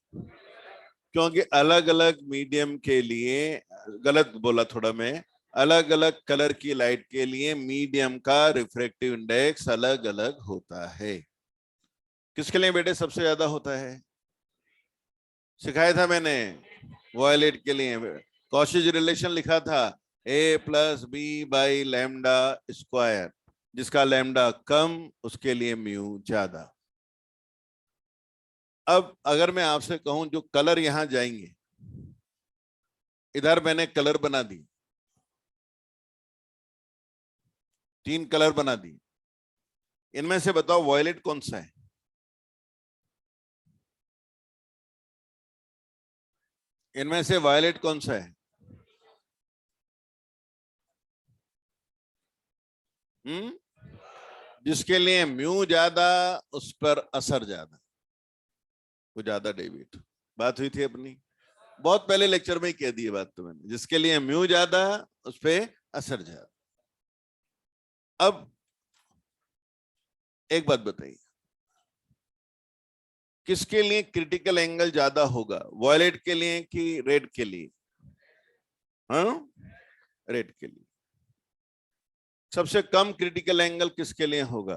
क्योंकि अलग अलग मीडियम के लिए, गलत बोला थोड़ा मैं, अलग अलग कलर की लाइट के लिए मीडियम का रिफ्रैक्टिव इंडेक्स अलग अलग होता है। किसके लिए बेटे सबसे ज्यादा होता है? सिखाया था मैंने, वॉयलेट के लिए कॉशी रिलेशन लिखा था, a+b/λ स्क्वायर, जिसका लैम्डा कम उसके लिए म्यू ज्यादा। अब अगर मैं आपसे कहूं जो कलर यहां जाएंगे, इधर मैंने कलर बना दी, 3 कलर बना दी, इनमें से बताओ वॉयलेट कौन सा है? इनमें से वॉयलेट कौन सा है? जिसके लिए म्यू ज्यादा उस पर असर ज्यादा, वो ज्यादा डेविड। बात हुई थी अपनी, बहुत पहले लेक्चर में ही कह दी बात तो मैंने, जिसके लिए म्यू ज्यादा उस पर असर ज्यादा। अब एक बात बताइए, किसके लिए क्रिटिकल एंगल ज्यादा होगा, वॉयलेट के लिए कि रेड के लिए? हाँ, रेड के लिए। सबसे कम क्रिटिकल एंगल किसके लिए होगा?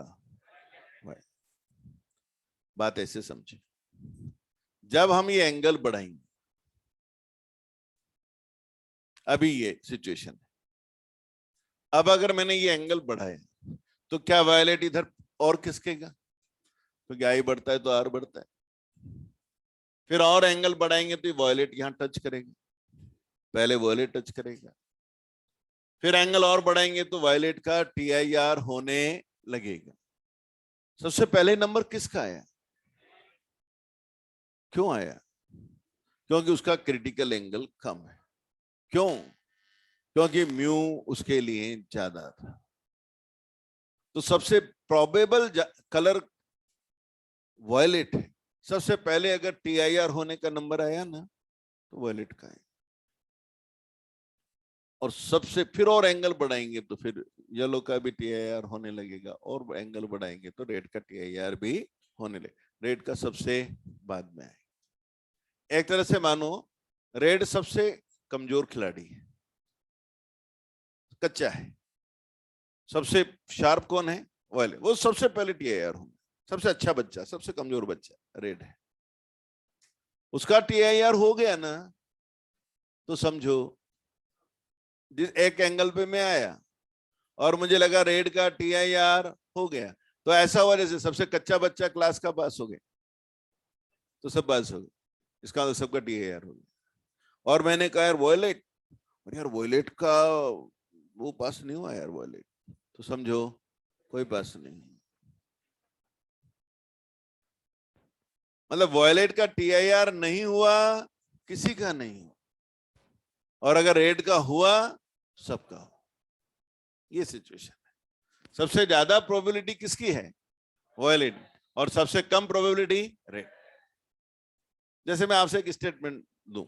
बात ऐसे समझे, जब हम ये एंगल बढ़ाएंगे, अभी ये सिचुएशन है, अब अगर मैंने ये एंगल बढ़ाया तो क्या वायलेट इधर और खिसकेगा? क्योंकि आई बढ़ता है तो आर बढ़ता है। फिर और एंगल बढ़ाएंगे तो वायलेट यहां टच करेगा, पहले वायलेट टच करेगा, फिर एंगल और बढ़ाएंगे तो वायलेट का TIR होने लगेगा। सबसे पहले नंबर किसका आया? क्यों आया? क्योंकि उसका क्रिटिकल एंगल कम है। क्यों? क्योंकि म्यू उसके लिए ज्यादा था। तो सबसे प्रोबेबल कलर वॉयलेट है। सबसे पहले अगर TIR होने का नंबर आया ना तो वॉयलेट का है। और सबसे फिर और एंगल बढ़ाएंगे तो फिर येलो का भी TIR होने लगेगा, और एंगल बढ़ाएंगे तो रेड का TIR भी होने लगेगा। रेड का सबसे बाद में आए। एक तरह से मानो रेड सबसे कमजोर खिलाड़ी है, कच्चा है। सबसे शार्प कौन है? वायलेट। वो सबसे पहले TIR होंगे। सबसे अच्छा बच्चा, सबसे कमजोर बच्चा रेड है। उसका TIR हो गया ना, तो समझो जिस एक एंगल पे मैं आया और मुझे लगा रेड का TIR हो गया, तो ऐसा हुआ जैसे सबसे कच्चा बच्चा क्लास का पास हो गया, तो सब पास हो गए। इसका मतलब सबका TIR हो गया। और मैंने कहा यार वॉयलेट, और यार वॉयलेट का वो पास नहीं हुआ यार वॉयलेट, तो समझो कोई पास नहीं। मतलब वॉयलेट का TIR नहीं हुआ, किसी का नहीं हुआ, और अगर रेड का हुआ सबका हुआ। ये सिचुएशन है। सबसे ज्यादा प्रोबेबिलिटी किसकी है? वॉयलेट। और सबसे कम प्रोबेबिलिटी रेड। जैसे मैं आपसे एक स्टेटमेंट दूं,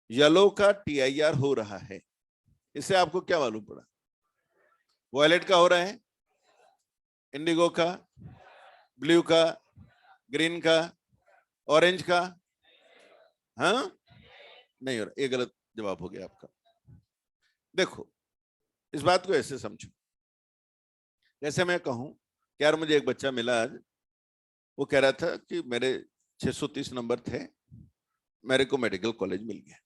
येलो का TIR हो रहा है, इससे आपको क्या मालूम पड़ा? वॉयलेट का हो रहा है, इंडिगो का, ब्लू का, ग्रीन का, ऑरेंज का? हाँ, नहीं हो रहा। ये गलत जवाब हो गया आपका। देखो, इस बात को ऐसे समझो, जैसे मैं कहूं कि यार मुझे एक बच्चा मिला आज, वो कह रहा था कि मेरे 630 नंबर थे, मेरे को मेडिकल कॉलेज मिल गया।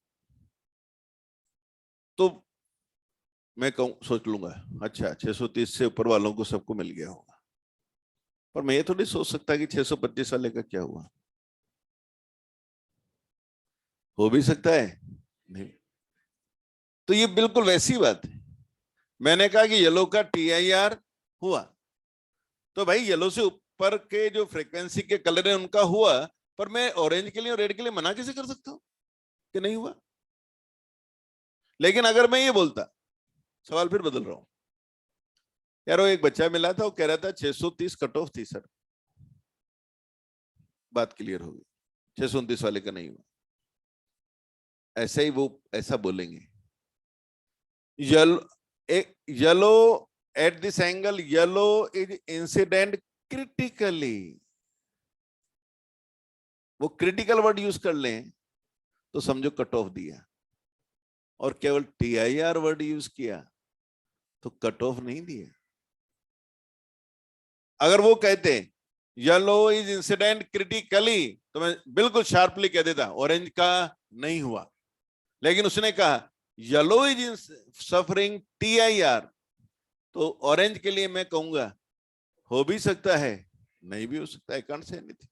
तो मैं कहूं, सोच लूंगा अच्छा 630 से ऊपर वालों को सबको मिल गया होगा, पर मैं ये थोड़ी सोच सकता कि 625 वाले का क्या हुआ। हो भी सकता है, नहीं। तो ये बिल्कुल वैसी बात है। मैंने कहा कि येलो का TIR हुआ, तो भाई येलो से ऊपर के जो फ्रीक्वेंसी के कलर है उनका हुआ, पर मैं ऑरेंज के लिए और रेड के लिए मना कैसे कर सकता हूं कि नहीं हुआ? लेकिन अगर मैं ये बोलता, सवाल फिर बदल रहा हूं, यार वो एक बच्चा मिला था, वो कह रहा था 630 कट ऑफ थी सर, बात क्लियर होगी, 629 वाले का नहीं हुआ। ऐसे ही वो ऐसा बोलेंगे, yellow at this angle, yellow is incident critically. वो क्रिटिकल वर्ड यूज कर लें तो समझो कट ऑफ दिया, और केवल TIR वर्ड यूज किया तो कट ऑफ नहीं दिया। अगर वो कहते येलो इज इंसिडेंट क्रिटिकली, तो मैं बिल्कुल शार्पली कह देता ऑरेंज का नहीं हुआ। लेकिन उसने कहा येलो इज सफरिंग TIR, तो ऑरेंज के लिए मैं कहूंगा हो भी सकता है, नहीं भी हो सकता है, कांट से एनीथिंग।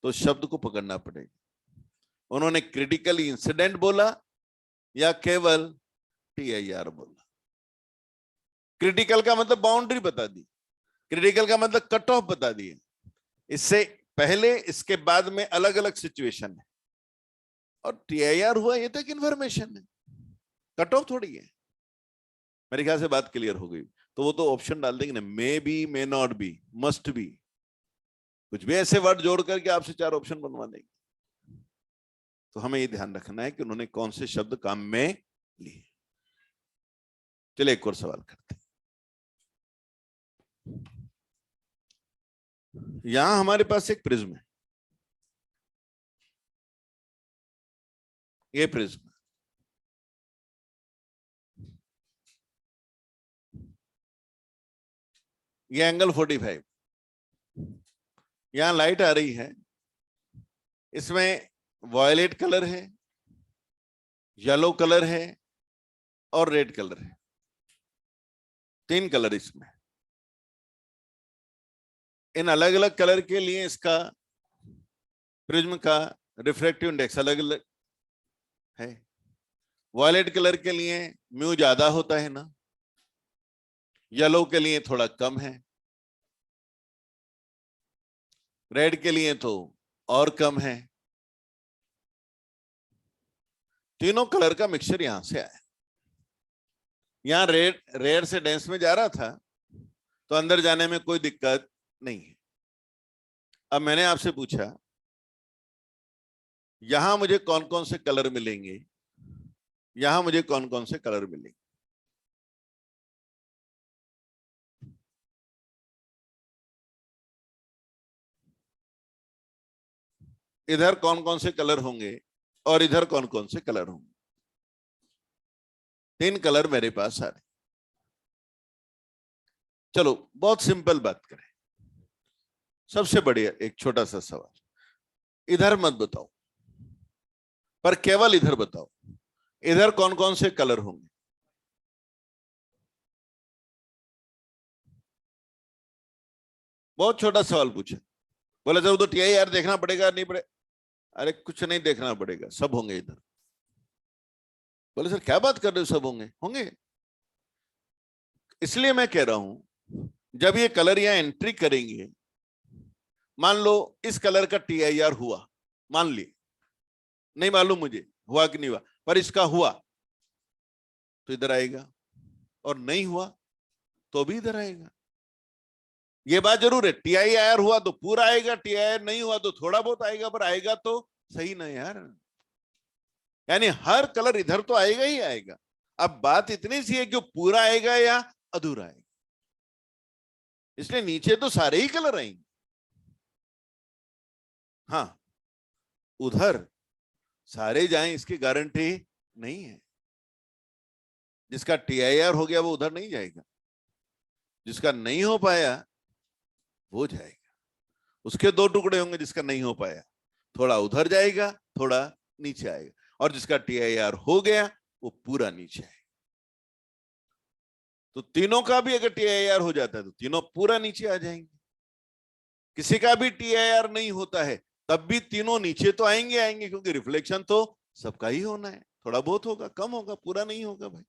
तो शब्द को पकड़ना पड़ेगा। उन्होंने क्रिटिकली इंसिडेंट बोला या केवल TIR बोला? क्रिटिकल का मतलब बाउंड्री बता दी, क्रिटिकल का मतलब कट ऑफ बता दिए। इससे पहले इसके बाद में अलग अलग सिचुएशन है, और TIR हुआ ये तो एक इंफॉर्मेशन है, कट ऑफ थोड़ी है। मेरे ख्याल से बात क्लियर हो गई। तो वो तो ऑप्शन डाल देंगे ना, may be, may not be, must be, कुछ भी ऐसे वर्ड जोड़ करके आपसे 4 ऑप्शन बनवा देंगे। तो हमें ये ध्यान रखना है कि उन्होंने कौन से शब्द काम में लिए। चलिए एक और सवाल करते हैं। यहां हमारे पास एक प्रिज्म है, ये प्रिज्म, ये एंगल 45, यहां लाइट आ रही है, इसमें वॉयलेट कलर है, येलो कलर है और रेड कलर है, 3 कलर इसमें। इन अलग अलग कलर के लिए इसका प्रिज्म का रिफ्रैक्टिव इंडेक्स अलग अलग है। वॉयलेट कलर के लिए म्यू ज्यादा होता है ना, येलो के लिए थोड़ा कम है, रेड के लिए तो और कम है। तीनों कलर का मिक्सचर यहां से आया। यहां रेड रेयर से डेंस में जा रहा था, तो अंदर जाने में कोई दिक्कत नहीं है। अब मैंने आपसे पूछा यहां मुझे कौन कौन से कलर मिलेंगे, यहां मुझे कौन कौन से कलर मिलेंगे। इधर कौन कौन से कलर होंगे और इधर कौन कौन से कलर होंगे। 3 कलर मेरे पास आ रहे। चलो बहुत सिंपल बात करें। सबसे बढ़िया एक छोटा सा सवाल, इधर मत बताओ पर केवल इधर बताओ, इधर कौन कौन से कलर होंगे। बहुत छोटा सवाल पूछा। बोले सर तो TIR देखना पड़ेगा, नहीं पड़े। अरे कुछ नहीं देखना पड़ेगा, सब होंगे इधर। बोले सर क्या बात कर रहे हो, सब होंगे? होंगे। इसलिए मैं कह रहा हूं जब ये कलर यहां एंट्री करेंगे, मान लो इस कलर का TIR हुआ, मान लिए, नहीं मालूम मुझे हुआ कि नहीं हुआ, पर इसका हुआ तो इधर आएगा, और नहीं हुआ तो भी इधर आएगा। ये बात जरूर है, TIR हुआ तो पूरा आएगा, TIR नहीं हुआ तो थोड़ा बहुत आएगा, पर आएगा तो सही ना यार। यानी हर कलर इधर तो आएगा ही आएगा। अब बात इतनी सी है कि पूरा आएगा या अधूरा आएगा। इसलिए नीचे तो सारे ही कलर आएंगे। हाँ, उधर सारे जाएं इसकी गारंटी नहीं है। जिसका TIR हो गया वो उधर नहीं जाएगा, जिसका नहीं हो पाया वो जाएगा। उसके 2 टुकड़े होंगे, जिसका नहीं हो पाया थोड़ा उधर जाएगा, थोड़ा नीचे आएगा, और जिसका TIR हो गया वो पूरा नीचे आएगा। तो तीनों का भी अगर TIR हो जाता है तो तीनों पूरा नीचे आ जाएंगे। किसी का भी TIR नहीं होता है तब भी तीनों नीचे तो आएंगे आएंगे, क्योंकि रिफ्लेक्शन तो सबका ही होना है। थोड़ा बहुत होगा, कम होगा, पूरा नहीं होगा भाई।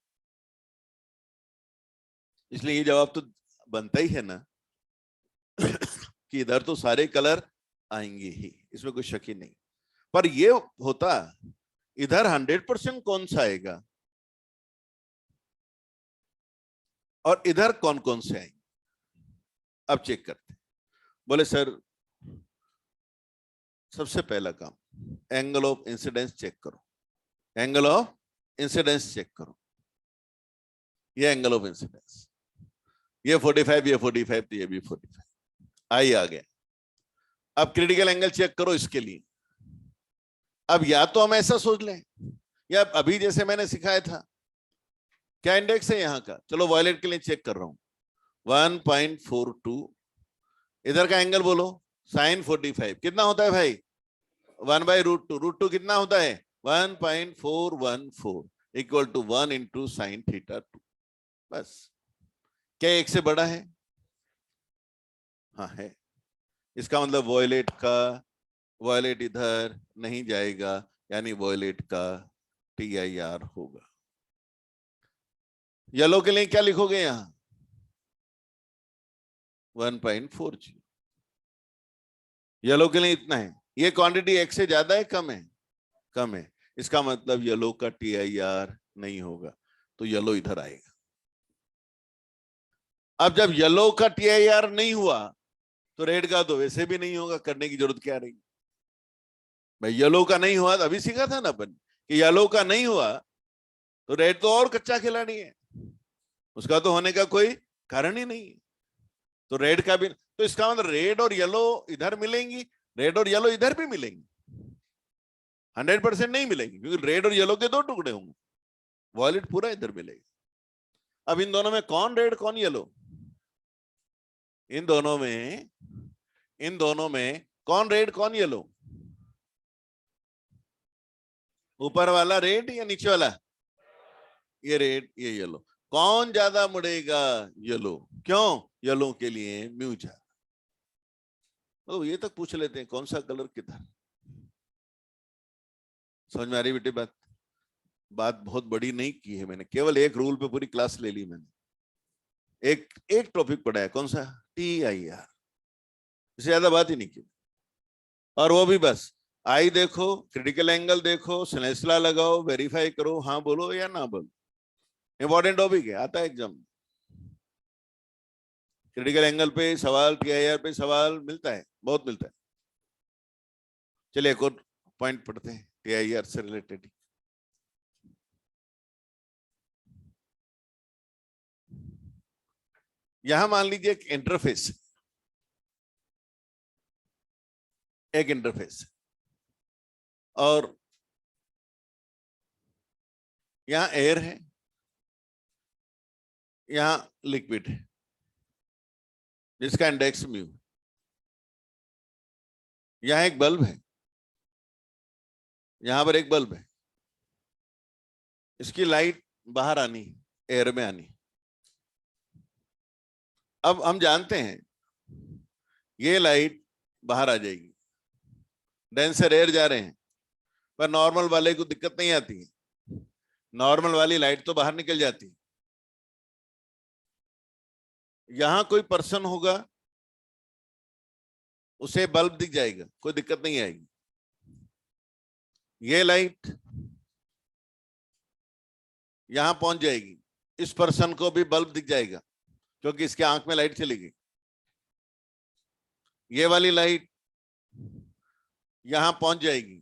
इसलिए ये जवाब तो बनता ही है ना कि इधर तो सारे कलर आएंगे ही, इसमें कोई शक ही नहीं। पर ये होता इधर 100% कौन सा आएगा और इधर कौन कौन से आएंगे। अब चेक करते हैं। बोले सर सबसे पहला काम एंगल ऑफ इंसिडेंस चेक करो। एंगल ऑफ इंसिडेंस चेक करो। ये एंगल ऑफ इंसिडेंस, ये 45, ये 45, तो ये भी 45 आई आ गया। अब क्रिटिकल एंगल चेक करो इसके लिए। अब या तो हम ऐसा सोच लें, या अभी जैसे मैंने सिखाया था, क्या इंडेक्स है यहाँ का, चलो वॉयलेट के लिए चेक कर रहा हूं 1.42। इधर का एंगल बोलो साइन 45 कितना होता है भाई, 1/√2। √2 कितना होता है 1.414 equal to 1 into sine theta 2। बस। क्या एक से बड़ा है? हाँ है। इसका मतलब वॉयलेट इधर नहीं जाएगा, यानी वॉयलेट का TIR होगा। येलो के लिए क्या लिखोगे यहां 1.40। येलो के लिए इतना है। ये क्वांटिटी x से ज्यादा है कम है? कम है। इसका मतलब येलो का TIR नहीं होगा, तो येलो इधर आएगा। अब जब येलो का TIR नहीं हुआ तो रेड का तो वैसे भी नहीं होगा, करने की जरूरत क्या रही भाई। येलो का नहीं हुआ, अभी सीखा था ना अपन कि येलो का नहीं हुआ तो रेड तो और कच्चा खिलाड़ी है, उसका तो होने का कोई कारण ही नहीं है। तो रेड का भी, तो इसका मतलब रेड और येलो इधर मिलेंगी, रेड और येलो इधर भी मिलेंगी। 100% नहीं मिलेंगी, क्योंकि रेड और येलो के 2 टुकड़े होंगे, वॉयलेट पूरा इधर मिलेगा। अब इन दोनों में कौन रेड कौन येलो? इन दोनों में कौन रेड कौन येलो? ऊपर वाला रेड या नीचे वाला? ये रेड ये येलो। कौन ज्यादा मुड़ेगा? येलो। क्यों? येलो के लिए म्यू ज्यादा। तो ये तक पूछ लेते हैं कौन सा कलर किधर। समझ में आ रही बेटी बात? बात बहुत बड़ी नहीं की है मैंने, केवल एक रूल पे पूरी क्लास ले ली मैंने। एक टॉपिक पढ़ा है, कौन सा? TIR। इससे ज्यादा बात ही नहीं की। और वो भी बस आई देखो, क्रिटिकल एंगल देखो, स्नेसला लगाओ, वेरीफाई करो, हाँ बोलो या ना बोलो। इंपॉर्टेंट टॉपिक है, आता है एग्जाम। क्रिटिकल एंगल पे सवाल, TIR पे सवाल मिलता है, बहुत मिलता है। चलिए एक और पॉइंट पढ़ते हैं TIR से रिलेटेड। यहां मान लीजिए एक इंटरफेस, और यहां एयर है, यहां लिक्विड है जिसका इंडेक्स म्यू। यहां एक बल्ब है, यहां पर एक बल्ब है, इसकी लाइट बाहर आनी, एयर में आनी। अब हम जानते हैं ये लाइट बाहर आ जाएगी, डेंसर एयर जा रहे हैं, पर नॉर्मल वाले को दिक्कत नहीं आती है, नॉर्मल वाली लाइट तो बाहर निकल जाती है। यहां कोई पर्सन होगा, उसे बल्ब दिख जाएगा, कोई दिक्कत नहीं आएगी। ये लाइट यहां पहुंच जाएगी, इस पर्सन को भी बल्ब दिख जाएगा क्योंकि इसके आंख में लाइट चली गई। ये वाली लाइट यहां पहुंच जाएगी,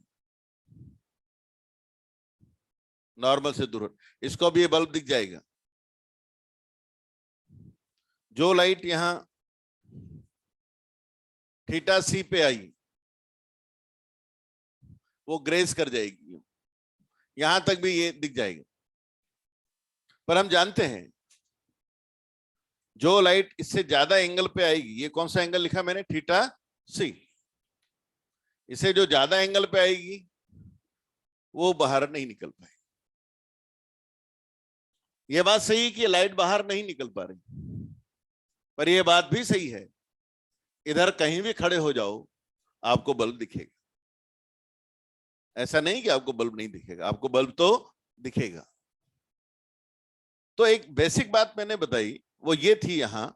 नॉर्मल से दूर, इसको भी ये बल्ब दिख जाएगा। जो लाइट यहां थीटा सी पे आई वो ग्रेस कर जाएगी, यहां तक भी ये दिख जाएगा। पर हम जानते हैं जो लाइट इससे ज्यादा एंगल पे आएगी, ये कौन सा एंगल लिखा मैंने, थीटा सी, इसे जो ज्यादा एंगल पे आएगी वो बाहर नहीं निकल पाएगी। ये बात सही है कि लाइट बाहर नहीं निकल पा रही, पर यह बात भी सही है इधर कहीं भी खड़े हो जाओ आपको बल्ब दिखेगा। ऐसा नहीं कि आपको बल्ब नहीं दिखेगा, आपको बल्ब तो दिखेगा। तो एक बेसिक बात मैंने बताई वो ये थी यहां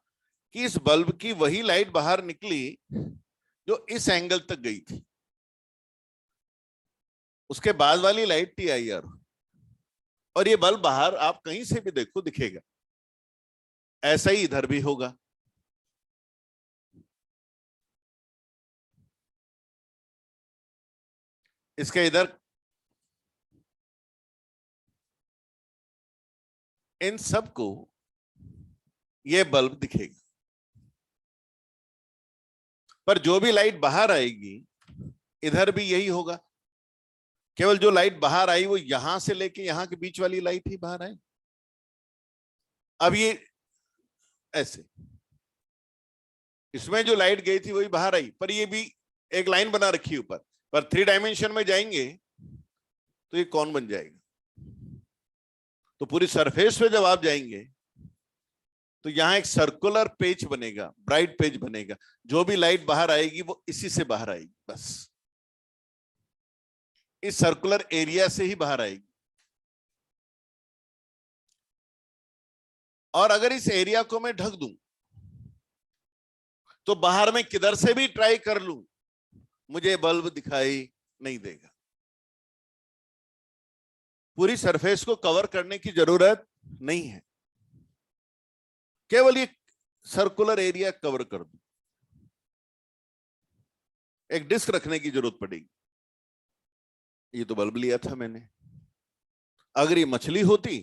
कि इस बल्ब की वही लाइट बाहर निकली जो इस एंगल तक गई थी, उसके बाद वाली लाइट TIR, और ये बल्ब बाहर आप कहीं से भी देखो दिखेगा। ऐसा ही इधर भी होगा। इसके इधर इन सबको ये बल्ब दिखेगा, पर जो भी लाइट बाहर आएगी इधर भी यही होगा। केवल जो लाइट बाहर आई वो यहां से लेके यहां के बीच वाली लाइट ही बाहर आई। अब ये ऐसे, इसमें जो लाइट गई थी वही बाहर आई, पर ये भी एक लाइन बना रखी ऊपर, पर 3 डायमेंशन में जाएंगे तो ये कौन बन जाएगा। तो पूरी सरफेस पे जब आप जाएंगे तो यहां एक सर्कुलर पेज बनेगा, ब्राइट पेज बनेगा। जो भी लाइट बाहर आएगी वो इसी से बाहर आएगी, बस इस सर्कुलर एरिया से ही बाहर आएगी। और अगर इस एरिया को मैं ढक दूं तो बाहर में किधर से भी ट्राई कर लूं मुझे बल्ब दिखाई नहीं देगा। पूरी सरफेस को कवर करने की जरूरत नहीं है, केवल ये सर्कुलर एरिया कवर कर दूं। एक डिस्क रखने की जरूरत पड़ेगी। ये तो बल्ब लिया था मैंने, अगर ये मछली होती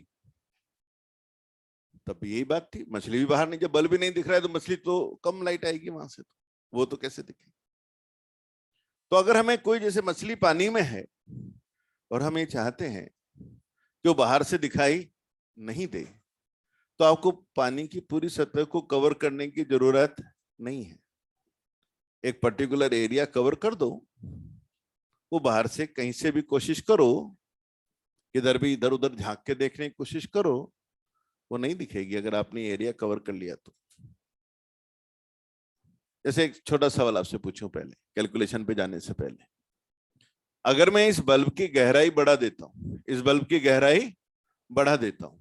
तब यही बात थी, मछली भी बाहर नहीं, जब बल्ब भी नहीं दिख रहा है तो मछली तो कम लाइट आएगी वहां से, तो वो तो कैसे दिखेगी। तो अगर हमें कोई, जैसे मछली पानी में है और हम ये चाहते हैं कि वो बाहर से दिखाई नहीं दे, तो आपको पानी की पूरी सतह को कवर करने की जरूरत नहीं है। एक पर्टिकुलर एरिया कवर कर दो, वो बाहर से कहीं से भी कोशिश करो, इधर भी इधर उधर झांक के देखने की कोशिश करो, वो नहीं दिखेगी अगर आपने एरिया कवर कर लिया तो। जैसे एक छोटा सवाल आपसे पूछूं पहले, कैलकुलेशन पे जाने से पहले, अगर मैं इस बल्ब की गहराई बढ़ा देता हूं, इस बल्ब की गहराई बढ़ा देता हूं,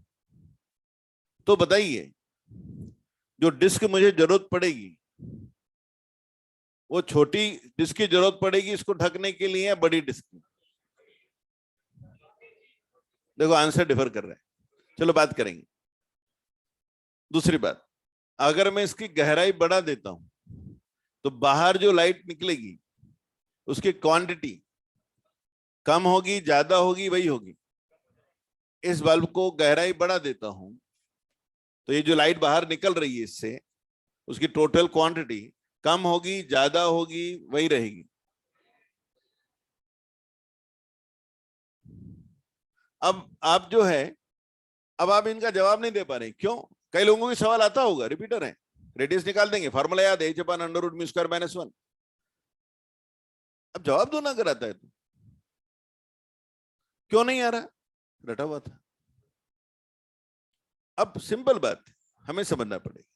तो बताइए जो डिस्क मुझे जरूरत पड़ेगी वो छोटी डिस्क की जरूरत पड़ेगी इसको ढकने के लिए या बड़ी डिस्क? देखो आंसर डिफर कर रहा है, चलो बात करेंगे। दूसरी बात, अगर मैं इसकी गहराई बढ़ा देता हूं तो बाहर जो लाइट निकलेगी उसकी क्वांटिटी कम होगी ज्यादा होगी, वही होगी। इस बल्ब को गहराई बढ़ा देता हूं तो ये जो लाइट बाहर निकल रही है इससे, उसकी टोटल क्वांटिटी कम होगी ज्यादा होगी वही रहेगी। अब आप जो है, अब आप इनका जवाब नहीं दे पा रहे, क्यों? कई लोगों के सवाल आता होगा, रिपीटर है, रेडियस निकाल देंगे, फार्मूला याद है h upon under root mu square minus 1। अब जवाब दो ना कराता है तो क्यों नहीं आ रहा? रटा हुआ था। अब सिंपल बात हमें समझना पड़ेगा,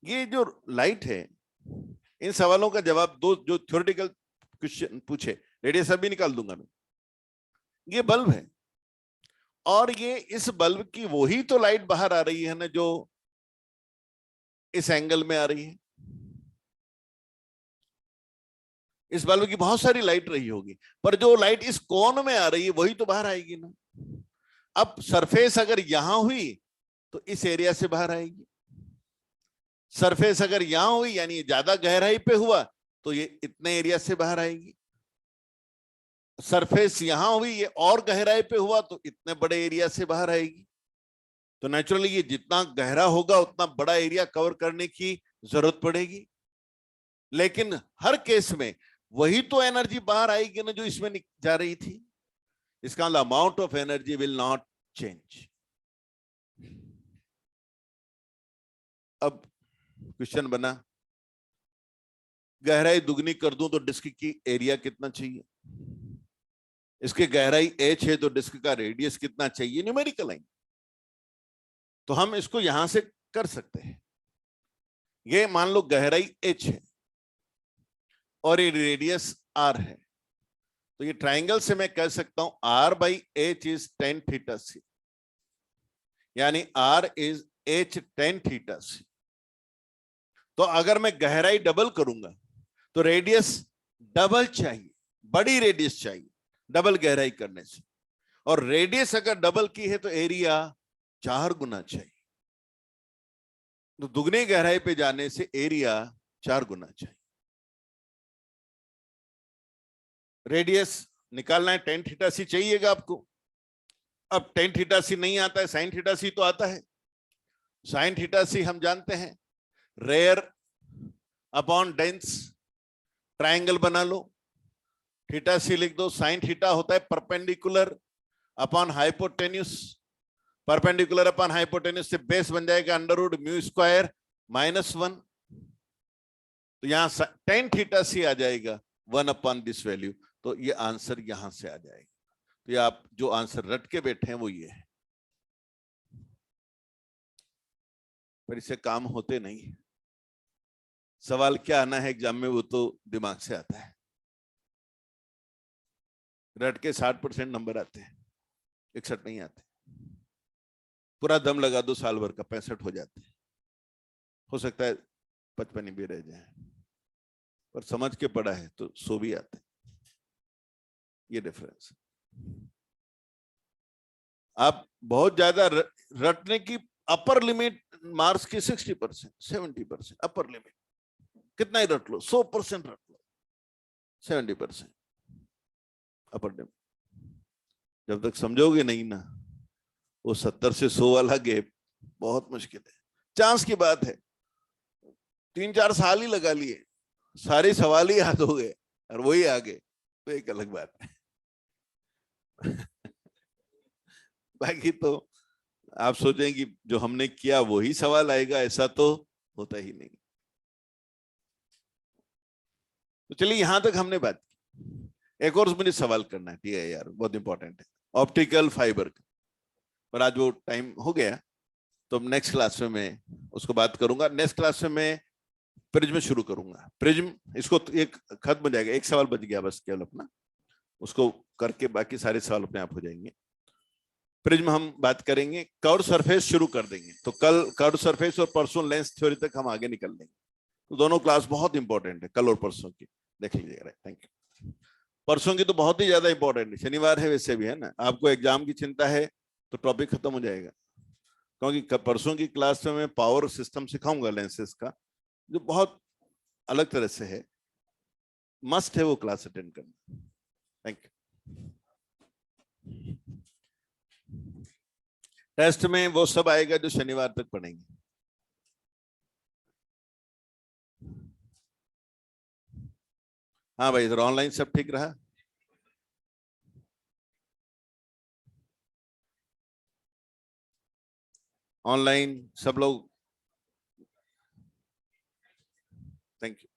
ये जो लाइट है, इन सवालों का जवाब दो जो थ्योरेटिकल क्वेश्चन पूछे, रेडियस अभी निकाल दूंगा मैं। ये बल्ब है और ये इस बल्ब की वही तो लाइट बाहर आ रही है ना जो इस एंगल में आ रही है। इस बल्ब की बहुत सारी लाइट रही होगी, पर जो लाइट इस कोन में आ रही है वही तो बाहर आएगी ना। अब सरफेस अगर यहां हुई तो इस एरिया से बाहर आएगी, सरफेस अगर यहां हुई यानी ज्यादा गहराई पे हुआ तो ये इतने एरिया से बाहर आएगी, सरफेस यहां हुई ये और गहराई पे हुआ तो इतने बड़े एरिया से बाहर आएगी। तो नेचुरली ये जितना गहरा होगा उतना बड़ा एरिया कवर करने की जरूरत पड़ेगी, लेकिन हर केस में वही तो एनर्जी बाहर आएगी ना जो इसमें जा रही थी। इसका मतलब amount of energy will not change. अब क्वेश्चन बना, गहराई दुगनी कर दूं तो डिस्क की एरिया कितना चाहिए? इसकी गहराई h है तो डिस्क का रेडियस कितना चाहिए? न्यूमेरिकल है, तो हम इसको यहां से कर सकते हैं। ये मान लो गहराई h है और ये रेडियस r है, तो ये ट्राइंगल से मैं कह सकता हूं r by h is tan theta c, यानी r is h tan theta c। तो अगर मैं गहराई डबल करूंगा तो रेडियस डबल चाहिए, बड़ी रेडियस चाहिए डबल गहराई करने से, और रेडियस अगर डबल की है तो एरिया 4 गुना चाहिए। तो दुगनी गहराई पे जाने से एरिया 4 गुना चाहिए। रेडियस निकालना है, tan थीटा सी चाहिएगा आपको। अब tan थीटा सी नहीं आता है, sin थीटा सी तो आता है। sin थीटा सी हम जानते हैं रेयर अपॉन डेंस, ट्राइंगल बना लो, थीटा सी लिख दो। sin थीटा होता है perpendicular upon hypotenuse, perpendicular upon hypotenuse से बेस बन जाएगा under root mu square minus 1। तो यहां tan थीटा सी आ जाएगा 1 अपॉन दिस वैल्यू, तो ये आंसर यहां से आ जाएगा। तो ये आप जो आंसर रट के बैठे हैं वो ये है, पर इससे काम होते नहीं। सवाल क्या आना है एग्जाम में वो तो दिमाग से आता है, रट के 60% नंबर आते हैं, 61 नहीं आते। पूरा दम लगा दो साल भर का 65 हो जाते हैं, हो सकता है 55 भी रह जाए, पर समझ के पढ़ा है तो 100 भी आते। ये डिफरेंस। आप बहुत ज्यादा रटने की अपर लिमिट मार्क्स की 60%, 70% अपर लिमिट, कितना ही रट लो, 100% रट लो, 70% अपर लिमिट। जब तक समझोगे नहीं ना, वो 70 से 100 वाला गैप बहुत मुश्किल है। चांस की बात है, 3-4 साल ही लगा लिए, सारे सवाल ही याद हो गए और वही आ गए, तो एक अलग बात है। बाकी तो आप सोचें कि जो हमने किया वही सवाल आएगा, ऐसा तो होता ही नहीं। तो चलिए यहां तक हमने बात की। एक और मुझे सवाल करना है, ठीक है यार, बहुत इंपॉर्टेंट है, ऑप्टिकल फाइबर का, पर आज वो टाइम हो गया, तो नेक्स्ट क्लास में मैं उसको बात करूंगा। नेक्स्ट क्लास में मैं प्रिज्म शुरू करूंगा। प्रिज्म इसको एक खत्म हो जाएगा, एक सवाल बच गया बस केवल अपना, उसको करके बाकी सारे सवाल अपने आप हो जाएंगे। प्रिज्म हम बात करेंगे, कर्व सरफेस शुरू कर देंगे, तो कल कर्व सरफेस और परसों लेंस थ्योरी तक हम आगे निकल देंगे। तो दोनों क्लास बहुत इंपॉर्टेंट है, कल और परसों की, देख लीजिएगा। Thank you. परसों की तो बहुत ही ज्यादा इंपॉर्टेंट है, शनिवार है वैसे भी, है ना, आपको एग्जाम की चिंता है तो टॉपिक खत्म हो जाएगा, क्योंकि परसों की क्लास में मैं पावर सिस्टम सिखाऊंगा लेंसेज का, जो बहुत अलग तरह से है, मस्ट है वो क्लास अटेंड करना। Thank you. टेस्ट में वो सब आएगा जो शनिवार तक पढ़ेंगे। हाँ भाई, इधर ऑनलाइन सब ठीक रहा? ऑनलाइन सब लोग, थैंक यू।